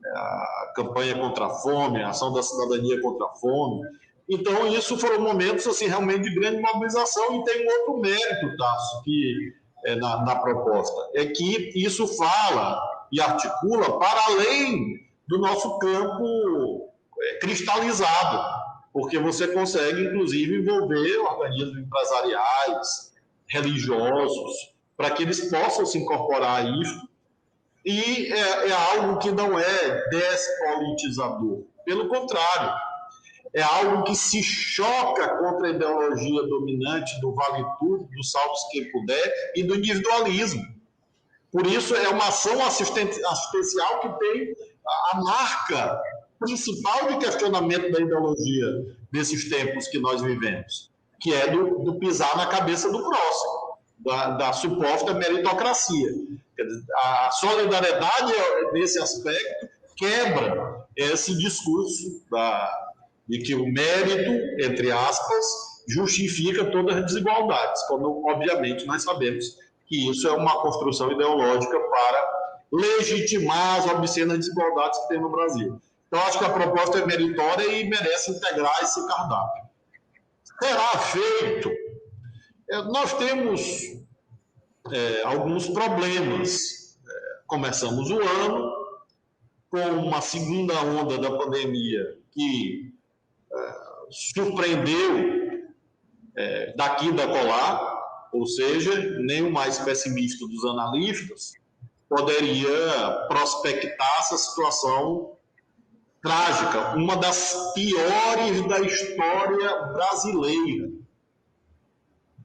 a campanha contra a fome, a ação da cidadania contra a fome. Então, isso foram momentos assim, realmente de grande mobilização, e tem um outro mérito, Tarso, que na proposta, é que isso fala e articula para além do nosso campo cristalizado, porque você consegue, inclusive, envolver organismos empresariais, religiosos, para que eles possam se incorporar a isso E é algo que não é despolitizador. Pelo contrário, é algo que se choca contra a ideologia dominante do vale tudo, do salve-se quem puder e do individualismo. Por isso, é uma ação assistencial que tem a marca principal de questionamento da ideologia desses tempos que nós vivemos, que é do pisar na cabeça do próximo, da suposta meritocracia. A solidariedade, nesse aspecto, quebra esse discurso de que o mérito, entre aspas, justifica todas as desigualdades, quando, obviamente, nós sabemos que isso é uma construção ideológica para legitimar as obscenas desigualdades que tem no Brasil. Então, acho que a proposta é meritória e merece integrar esse cardápio. Será feito? Nós temos alguns problemas. Começamos o ano com uma segunda onda da pandemia que surpreendeu daqui da colar, ou seja, nem o mais pessimista dos analistas poderia prospectar essa situação trágica, uma das piores da história brasileira,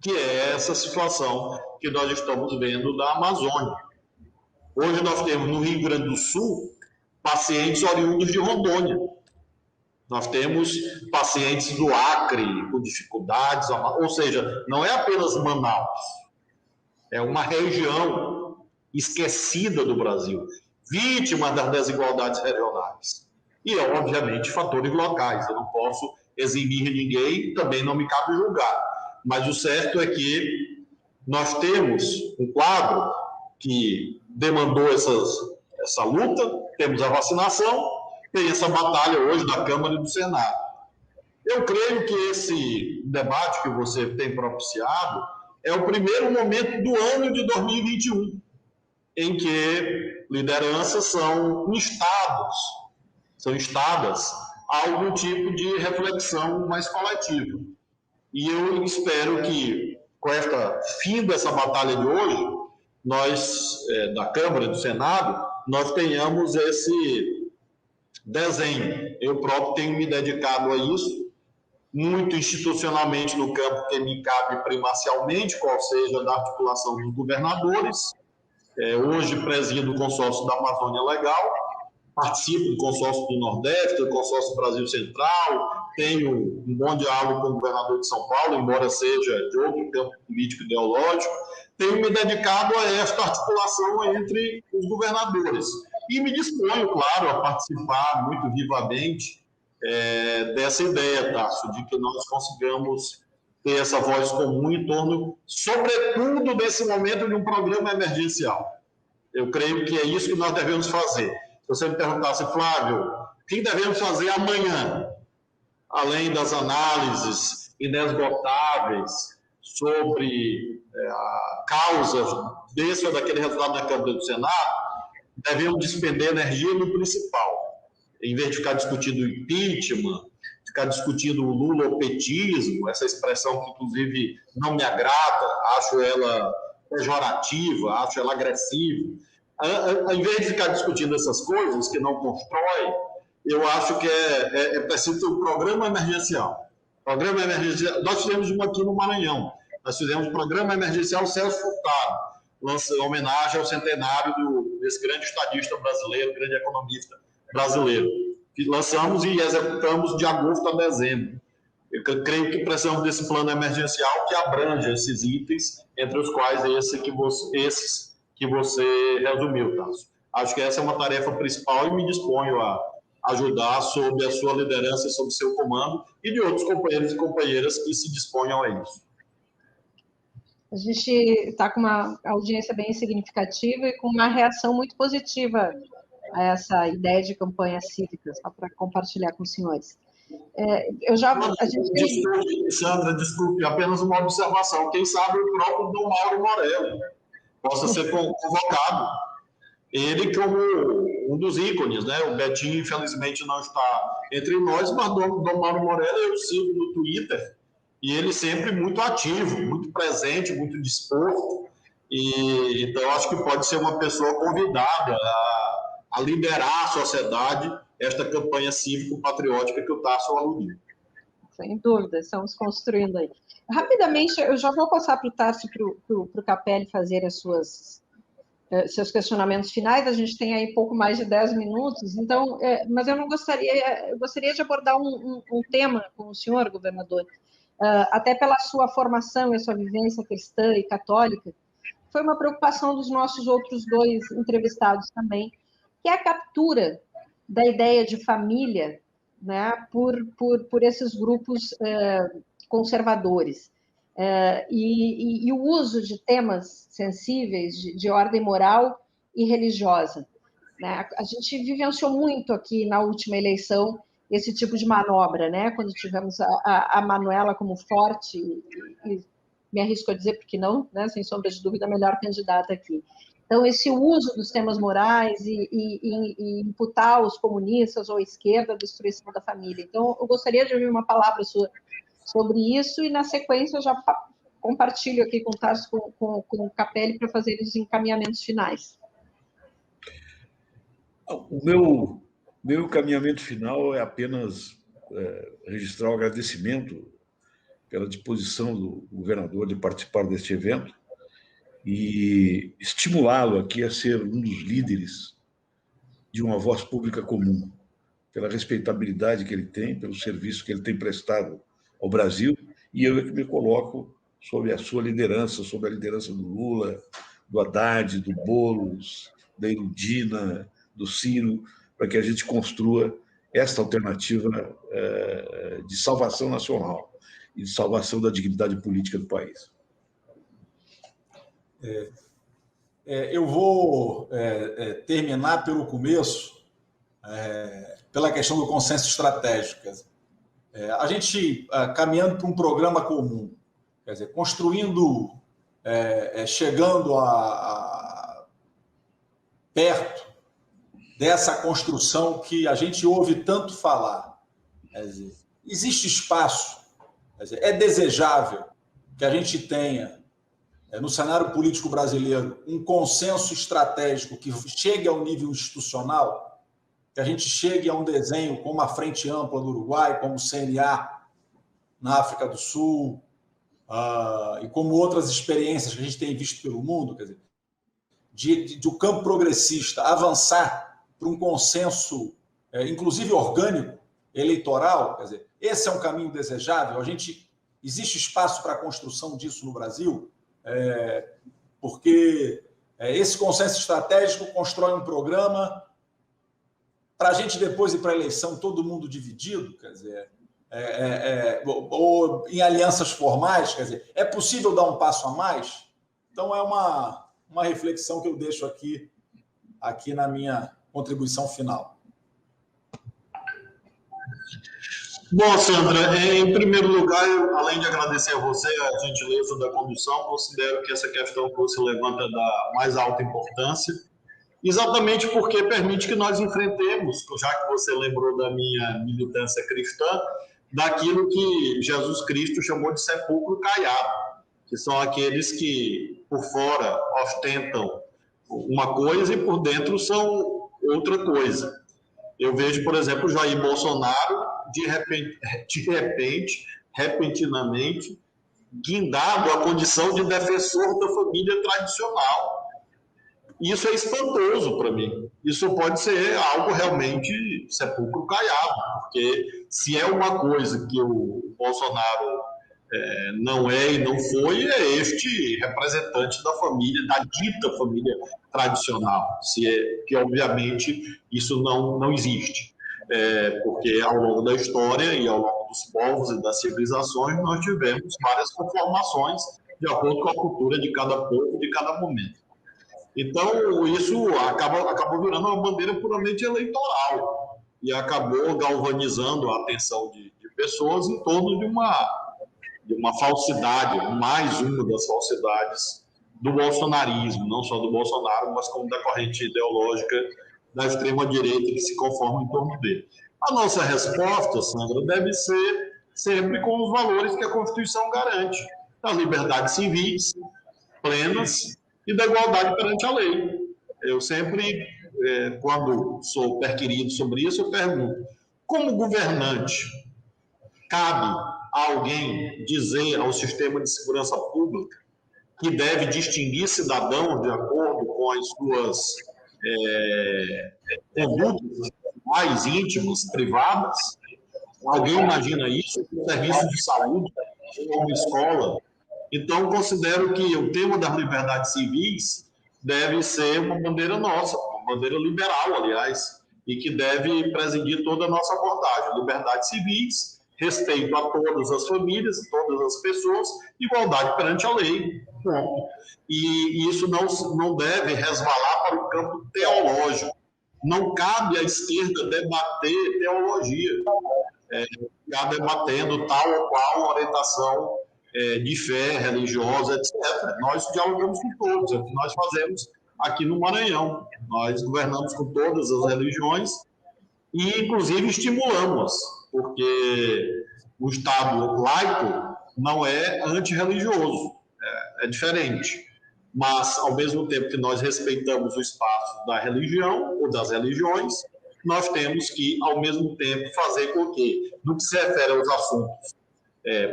que é essa situação que nós estamos vendo da Amazônia. Hoje nós temos no Rio Grande do Sul pacientes oriundos de Rondônia. Nós temos pacientes do Acre com dificuldades, ou seja, não é apenas Manaus, é uma região esquecida do Brasil, vítima das desigualdades regionais. E, obviamente, fatores locais. Eu não posso eximir ninguém, também não me cabe julgar. Mas o certo é que nós temos um quadro que demandou essa luta, temos a vacinação, tem essa batalha hoje da Câmara e do Senado. Eu creio que esse debate que você tem propiciado é o primeiro momento do ano de 2021, em que lideranças são instadas a algum tipo de reflexão mais coletiva. E eu espero que, com esta fim dessa batalha de hoje, nós, da Câmara e do Senado, nós tenhamos esse desenho. Eu próprio tenho me dedicado a isso, muito institucionalmente no campo que me cabe primacialmente, qual seja da articulação dos governadores. Hoje presido o consórcio da Amazônia Legal, participo do consórcio do Nordeste, do consórcio do Brasil Central, tenho um bom diálogo com o governador de São Paulo, embora seja de outro campo político ideológico, tenho me dedicado a esta articulação entre os governadores. E me disponho, claro, a participar muito vivamente dessa ideia, Tássio, de que nós consigamos ter essa voz comum em torno, sobretudo, desse momento de um programa emergencial. Eu creio que é isso que nós devemos fazer. Se você me perguntasse, Flávio, o que devemos fazer amanhã, além das análises inesgotáveis sobre causas desse ou daquele resultado da Câmara e do Senado, devemos despender energia no principal. Em vez de ficar discutindo o impeachment, ficar discutindo o lulopetismo, essa expressão que, inclusive, não me agrada, acho ela pejorativa, acho ela agressiva. Ao invés de ficar discutindo essas coisas que não constrói, eu acho que é preciso ter um programa emergencial. Programa emergencial. Nós fizemos uma aqui no Maranhão. Nós fizemos o programa emergencial Celso Furtado, em homenagem ao centenário desse grande estadista brasileiro, grande economista brasileiro, que lançamos e executamos de agosto a dezembro. Eu creio que precisamos desse plano emergencial que abrange esses itens, entre os quais esses que você resumiu, Tássio. Acho que essa é uma tarefa principal e me disponho a ajudar sob a sua liderança e sob o seu comando e de outros companheiros e companheiras que se disponham a isso. A gente está com uma audiência bem significativa e com uma reação muito positiva a essa ideia de campanha cívica, só para compartilhar com os senhores. Sandra, desculpe, apenas uma observação. Quem sabe o próprio Dom Mauro Morelli possa ser convocado. Ele como um dos ícones, né? O Betinho, infelizmente, não está entre nós, mas Dom Mauro Morelli eu sigo no Twitter, e ele sempre muito ativo, muito presente, muito disposto. Então, acho que pode ser uma pessoa convidada a liderar a sociedade esta campanha cívico-patriótica que o Tarso aludiu. Sem dúvida, estamos construindo aí. Rapidamente, eu já vou passar para o Tarso e para o Capelli fazer seus questionamentos finais. A gente tem aí pouco mais de 10 minutos, então, mas eu gostaria de abordar um tema com o senhor, governador, até pela sua formação e a sua vivência cristã e católica. Foi uma preocupação dos nossos outros dois entrevistados também, que é a captura da ideia de família, né, por esses grupos conservadores. E o uso de temas sensíveis de ordem moral e religiosa. Né? A gente vivenciou muito aqui na última eleição esse tipo de manobra, né? Quando tivemos a Manuela como forte, e me arrisco a dizer porque não, né? Sem sombra de dúvida, a melhor candidata aqui. Então, esse uso dos temas morais e imputar os comunistas ou a esquerda a destruição da família. Então, eu gostaria de ouvir uma palavra sua sobre isso e, na sequência, eu já compartilho aqui com o Tarso, com o Capelli, para fazer os encaminhamentos finais. O meu encaminhamento final é apenas registrar o agradecimento pela disposição do governador de participar deste evento e estimulá-lo aqui a ser um dos líderes de uma voz pública comum, pela respeitabilidade que ele tem, pelo serviço que ele tem prestado ao Brasil, e eu é que me coloco sob a sua liderança, sob a liderança do Lula, do Haddad, do Boulos, da Erundina, do Ciro, para que a gente construa esta alternativa de salvação nacional e de salvação da dignidade política do país. Eu vou terminar pelo começo, pela questão do consenso estratégico. Quer dizer, a gente caminhando para um programa comum, quer dizer, construindo, chegando perto dessa construção que a gente ouve tanto falar. Quer dizer, existe espaço, quer dizer, é desejável que a gente tenha no cenário político brasileiro um consenso estratégico que chegue ao nível institucional, que a gente chegue a um desenho como a Frente Ampla do Uruguai, como o CNA na África do Sul, e como outras experiências que a gente tem visto pelo mundo, quer dizer, do campo progressista avançar para um consenso, inclusive orgânico, eleitoral, quer dizer, esse é um caminho desejável. Existe espaço para a construção disso no Brasil, porque esse consenso estratégico constrói um programa para a gente depois ir para a eleição todo mundo dividido, quer dizer, ou em alianças formais, quer dizer, é possível dar um passo a mais? Então é uma reflexão que eu deixo aqui na minha contribuição final. Bom, Sandra, em primeiro lugar, além de agradecer a você a gentileza da condução, considero que essa questão que você levanta é da mais alta importância, exatamente porque permite que nós enfrentemos, já que você lembrou da minha militância cristã, daquilo que Jesus Cristo chamou de sepulcro caiado, que são aqueles que, por fora, ostentam uma coisa e por dentro são outra coisa. Eu vejo, por exemplo, Jair Bolsonaro, repentinamente, guindado à condição de defensor da família tradicional. Isso é espantoso para mim. Isso pode ser algo realmente sepulcro caiado, porque se é uma coisa que o Bolsonaro não é e não foi, é este representante da família, da dita família tradicional, que obviamente isso não existe. Porque ao longo da história e ao longo dos povos e das civilizações nós tivemos várias conformações de acordo com a cultura de cada povo, de cada momento. Então, isso acabou virando uma bandeira puramente eleitoral e acabou galvanizando a atenção de pessoas em torno de uma falsidade, mais uma das falsidades do bolsonarismo, não só do Bolsonaro, mas como da corrente ideológica da extrema-direita que se conforma em torno dele. A nossa resposta, Sandra, deve ser sempre com os valores que a Constituição garante. As liberdades civis plenas e da igualdade perante a lei. Eu sempre, quando sou perquirido sobre isso, eu pergunto, como governante, cabe a alguém dizer ao sistema de segurança pública que deve distinguir cidadãos de acordo com as suas condutas mais íntimas, privadas? Alguém imagina isso? Um serviço de saúde, uma escola? Então, considero que o tema das liberdades civis deve ser uma bandeira nossa, uma bandeira liberal, aliás, e que deve presidir toda a nossa abordagem. Liberdades civis, respeito a todas as famílias, a todas as pessoas, igualdade perante a lei. Ponto. E isso não deve resvalar para o campo teológico. Não cabe à esquerda debater teologia, ficar debatendo tal ou qual orientação de fé, religiosa, etc. Nós dialogamos com todos, é o que nós fazemos aqui no Maranhão. Nós governamos com todas as religiões e, inclusive, estimulamos, porque o Estado laico não é antirreligioso, é diferente. Mas, ao mesmo tempo que nós respeitamos o espaço da religião ou das religiões, nós temos que, ao mesmo tempo, fazer com que, no que se refere aos assuntos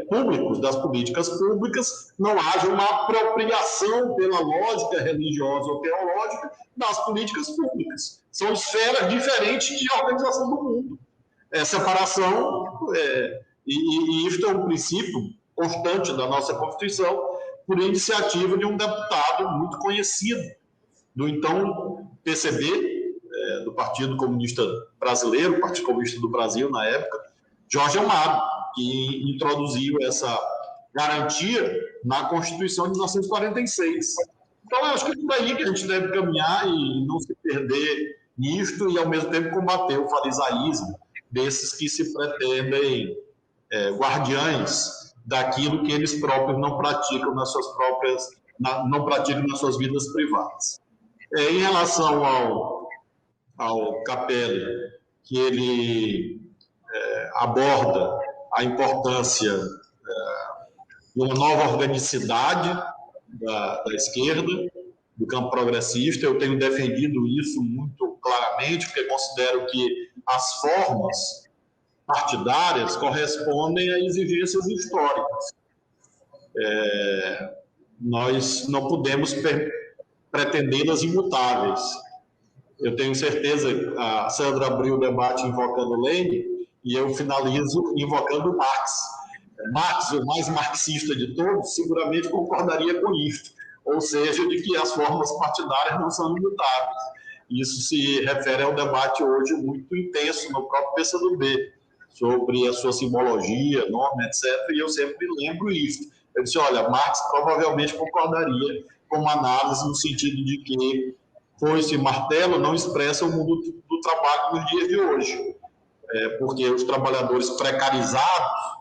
públicos, das políticas públicas, não haja uma apropriação pela lógica religiosa ou teológica das políticas públicas. São esferas diferentes de organização do mundo. Separação, e isto é um princípio constante da nossa Constituição, por iniciativa de um deputado muito conhecido, do então PCB, do Partido Comunista Brasileiro, Partido Comunista do Brasil na época, Jorge Amado, que introduziu essa garantia na Constituição de 1946. Então, eu acho que é por aí que a gente deve caminhar e não se perder nisto e, ao mesmo tempo, combater o farisaísmo desses que se pretendem guardiães daquilo que eles próprios não praticam nas suas vidas privadas. Em relação ao Capelli, que ele aborda a importância de uma nova organicidade da esquerda, do campo progressista, eu tenho defendido isso muito claramente, porque considero que as formas partidárias correspondem a exigências históricas. Nós não podemos pretendê-las imutáveis. Eu tenho certeza, a Sandra abriu o debate invocando Lenin, e eu finalizo invocando Marx. Marx, o mais marxista de todos, seguramente concordaria com isso, ou seja, de que as formas partidárias não são imutáveis. Isso se refere ao debate hoje muito intenso no próprio PCdoB, sobre a sua simbologia, nome, etc., e eu sempre lembro isso. Eu disse, olha, Marx provavelmente concordaria com uma análise no sentido de que foice e martelo não expressam o mundo do trabalho nos dias de hoje, porque os trabalhadores precarizados,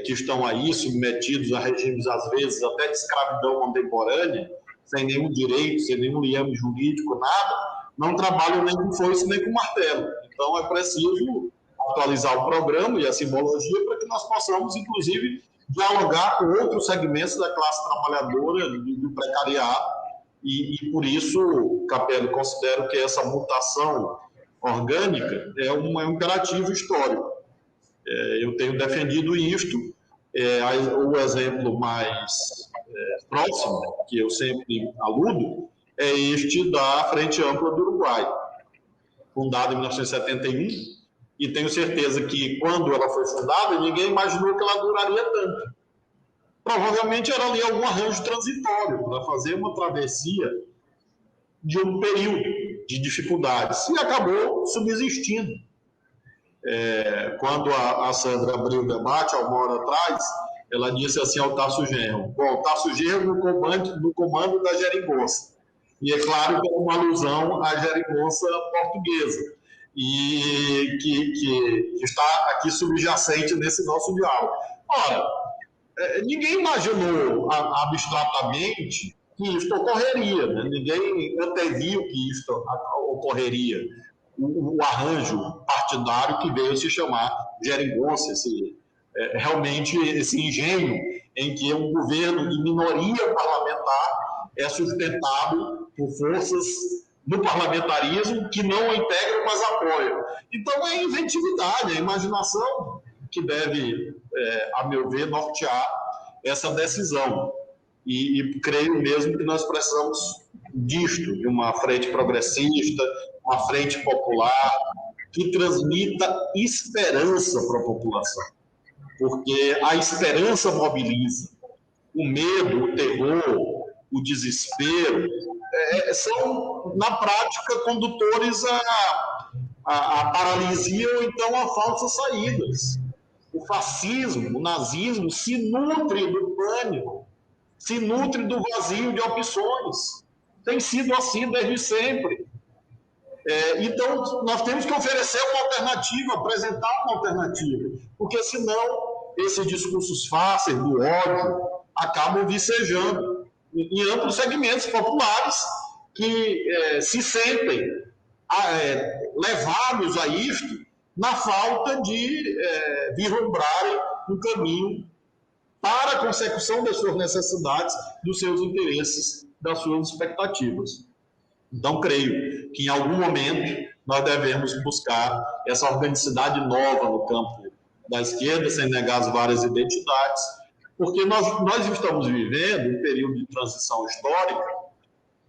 que estão aí submetidos a regimes, às vezes, até de escravidão contemporânea, sem nenhum direito, sem nenhum liame jurídico, nada, não trabalham nem com foice nem com martelo. Então, é preciso atualizar o programa e a simbologia para que nós possamos, inclusive, dialogar com outros segmentos da classe trabalhadora, do precariado, e por isso, Capelli, considero que essa mutação orgânica é um imperativo histórico. Eu tenho defendido isto. O exemplo mais próximo, que eu sempre aludo, é este da Frente Ampla do Uruguai, fundada em 1971, e tenho certeza que, quando ela foi fundada, ninguém imaginou que ela duraria tanto. Provavelmente era ali algum arranjo transitório para fazer uma travessia de um período de dificuldades, e acabou subsistindo. Quando a Sandra abriu o debate, há uma hora atrás, ela disse assim ao Tasso Genro, Tasso Genro no comando da geringonça. E é claro que é uma alusão à geringonça portuguesa, e que está aqui subjacente nesse nosso diálogo. Ora, ninguém imaginou abstratamente que isto ocorreria, né? Ninguém anteviu que isto ocorreria. O arranjo partidário que veio se chamar geringonça, realmente esse engenho em que um governo de minoria parlamentar é sustentado por forças no parlamentarismo que não o integram, mas apoiam. Então, é a inventividade, a imaginação que deve, a meu ver, nortear essa decisão. E creio mesmo que nós precisamos disto, de uma frente progressista, uma frente popular, que transmita esperança para a população. Porque a esperança mobiliza. O medo, o terror, o desespero, são, na prática, condutores à paralisia ou então a falsas saídas. O fascismo, o nazismo se nutre do pânico, se nutre do vazio de opções. Tem sido assim desde sempre. Então, nós temos que oferecer uma alternativa, apresentar uma alternativa, porque senão esses discursos fáceis do ódio acabam vicejando em amplos segmentos populares que se sentem levados a isto na falta de vislumbrarem um caminho para a consecução das suas necessidades, dos seus interesses, das suas expectativas. Então, creio que em algum momento nós devemos buscar essa organicidade nova no campo da esquerda, sem negar as várias identidades, porque nós estamos vivendo um período de transição histórica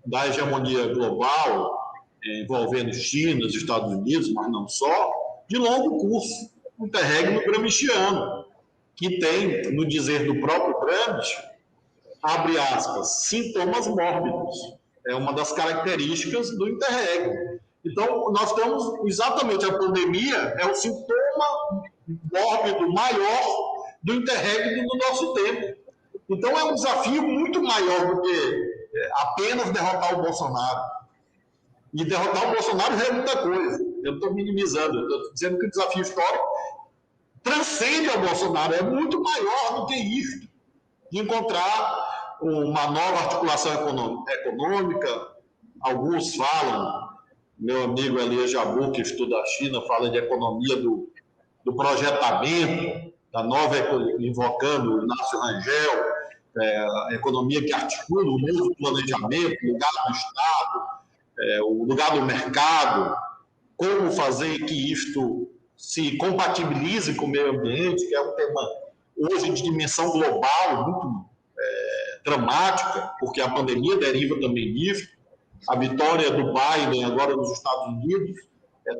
da hegemonia global, envolvendo China, os Estados Unidos, mas não só, de longo curso, um interregno gramsciano, que tem, no dizer do próprio Gramsci, abre aspas, sintomas mórbidos. É uma das características do interregno. Então, nós estamos, exatamente, a pandemia é o sintoma mórbido maior do interregno no nosso tempo. Então, é um desafio muito maior do que apenas derrotar o Bolsonaro. E derrotar o Bolsonaro já é muita coisa. Eu estou minimizando, eu estou dizendo que o desafio histórico transcende ao Bolsonaro, é muito maior do que isso, de encontrar uma nova articulação econômica. Alguns falam, meu amigo Elias Jabbour, que estuda a China, fala de economia do projetamento, da nova, invocando o Inácio Rangel, a economia que articula o novo planejamento, o lugar do Estado, o lugar do mercado, como fazer que isto se compatibilize com o meio ambiente, que é um tema hoje de dimensão global, muito dramática, porque a pandemia deriva também disso. A vitória do Biden agora nos Estados Unidos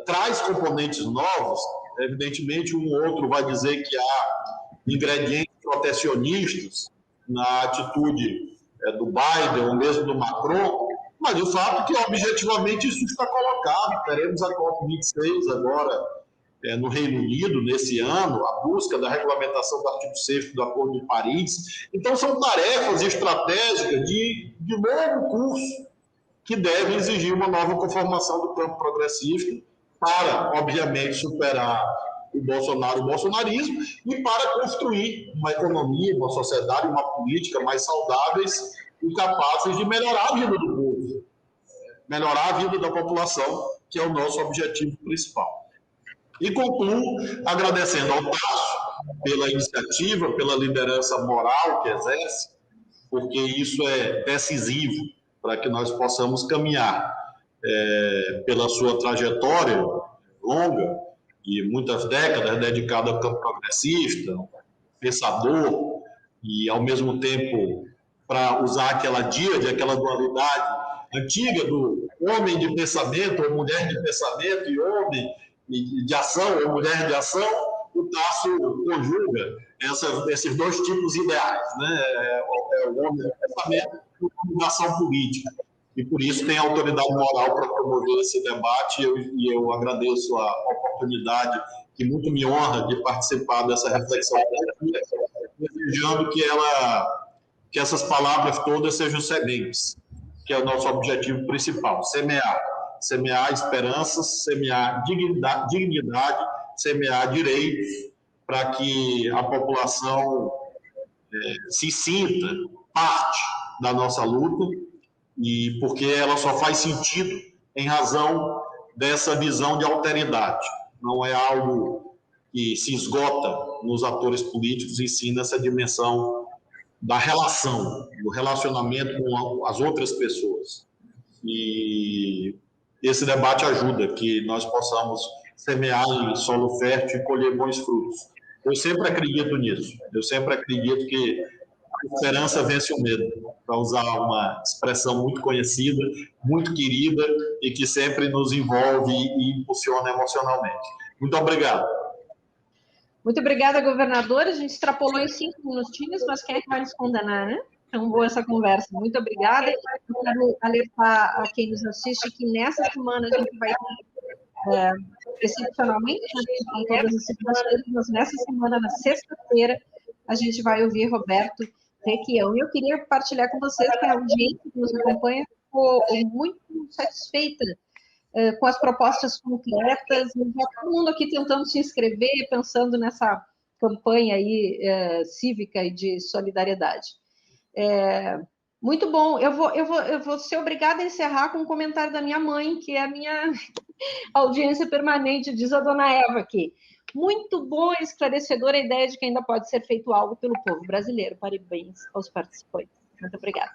traz componentes novos. Evidentemente, um ou outro vai dizer que há ingredientes protecionistas na atitude do Biden ou mesmo do Macron, mas o fato é que, objetivamente, isso está colocado. Teremos a COP26 agora no Reino Unido, nesse ano, a busca da regulamentação do artigo 6º do Acordo de Paris. Então, são tarefas estratégicas de longo curso que devem exigir uma nova conformação do campo progressista para, obviamente, superar o Bolsonaro, o bolsonarismo, e para construir uma economia, uma sociedade, uma política mais saudáveis e capazes de melhorar a vida do povo, melhorar a vida da população, que é o nosso objetivo principal. E concluo agradecendo ao Tasso pela iniciativa, pela liderança moral que exerce, porque isso é decisivo para que nós possamos caminhar pela sua trajetória longa e muitas décadas dedicada ao campo progressista, pensador, e ao mesmo tempo, para usar aquela díade, aquela dualidade antiga do homem de pensamento ou mulher de pensamento e homem de ação ou mulher de ação, o Tasso conjuga esses dois tipos ideais, né? O homem de pensamento e o homem de ação política. E por isso tem autoridade moral para promover esse debate, e eu agradeço a oportunidade, que muito me honra, de participar dessa reflexão, desejando que essas palavras todas sejam sementes, que é o nosso objetivo principal, semear esperanças, semear dignidade, semear direitos, para que a população se sinta parte da nossa luta, e porque ela só faz sentido em razão dessa visão de alteridade. Não é algo que se esgota nos atores políticos, e sim nessa dimensão da relação, do relacionamento com as outras pessoas. E esse debate ajuda que nós possamos semear em solo fértil e colher bons frutos. Eu sempre acredito nisso. Eu sempre acredito que a esperança vence o medo, para usar uma expressão muito conhecida, muito querida e que sempre nos envolve e impulsiona emocionalmente. Muito obrigado. Muito obrigada, governador. A gente extrapolou em 5 minutinhos, mas quem é que vai nos condenar, né? Então, boa essa conversa. Muito obrigada. Eu quero alertar a quem nos assiste que nessa semana a gente vai ter, excepcionalmente, em todas as segundas-feiras, mas nessa semana, na sexta-feira, a gente vai ouvir Roberto Requião. E eu queria compartilhar com vocês que a audiência que nos acompanha ficou muito satisfeita com as propostas concretas, já todo mundo aqui tentando se inscrever, pensando nessa campanha aí cívica e de solidariedade. Muito bom. Eu vou ser obrigada a encerrar com um comentário da minha mãe, que é a minha audiência permanente, diz a dona Eva aqui. Muito boa e esclarecedora a ideia de que ainda pode ser feito algo pelo povo brasileiro. Parabéns aos participantes. Muito obrigada.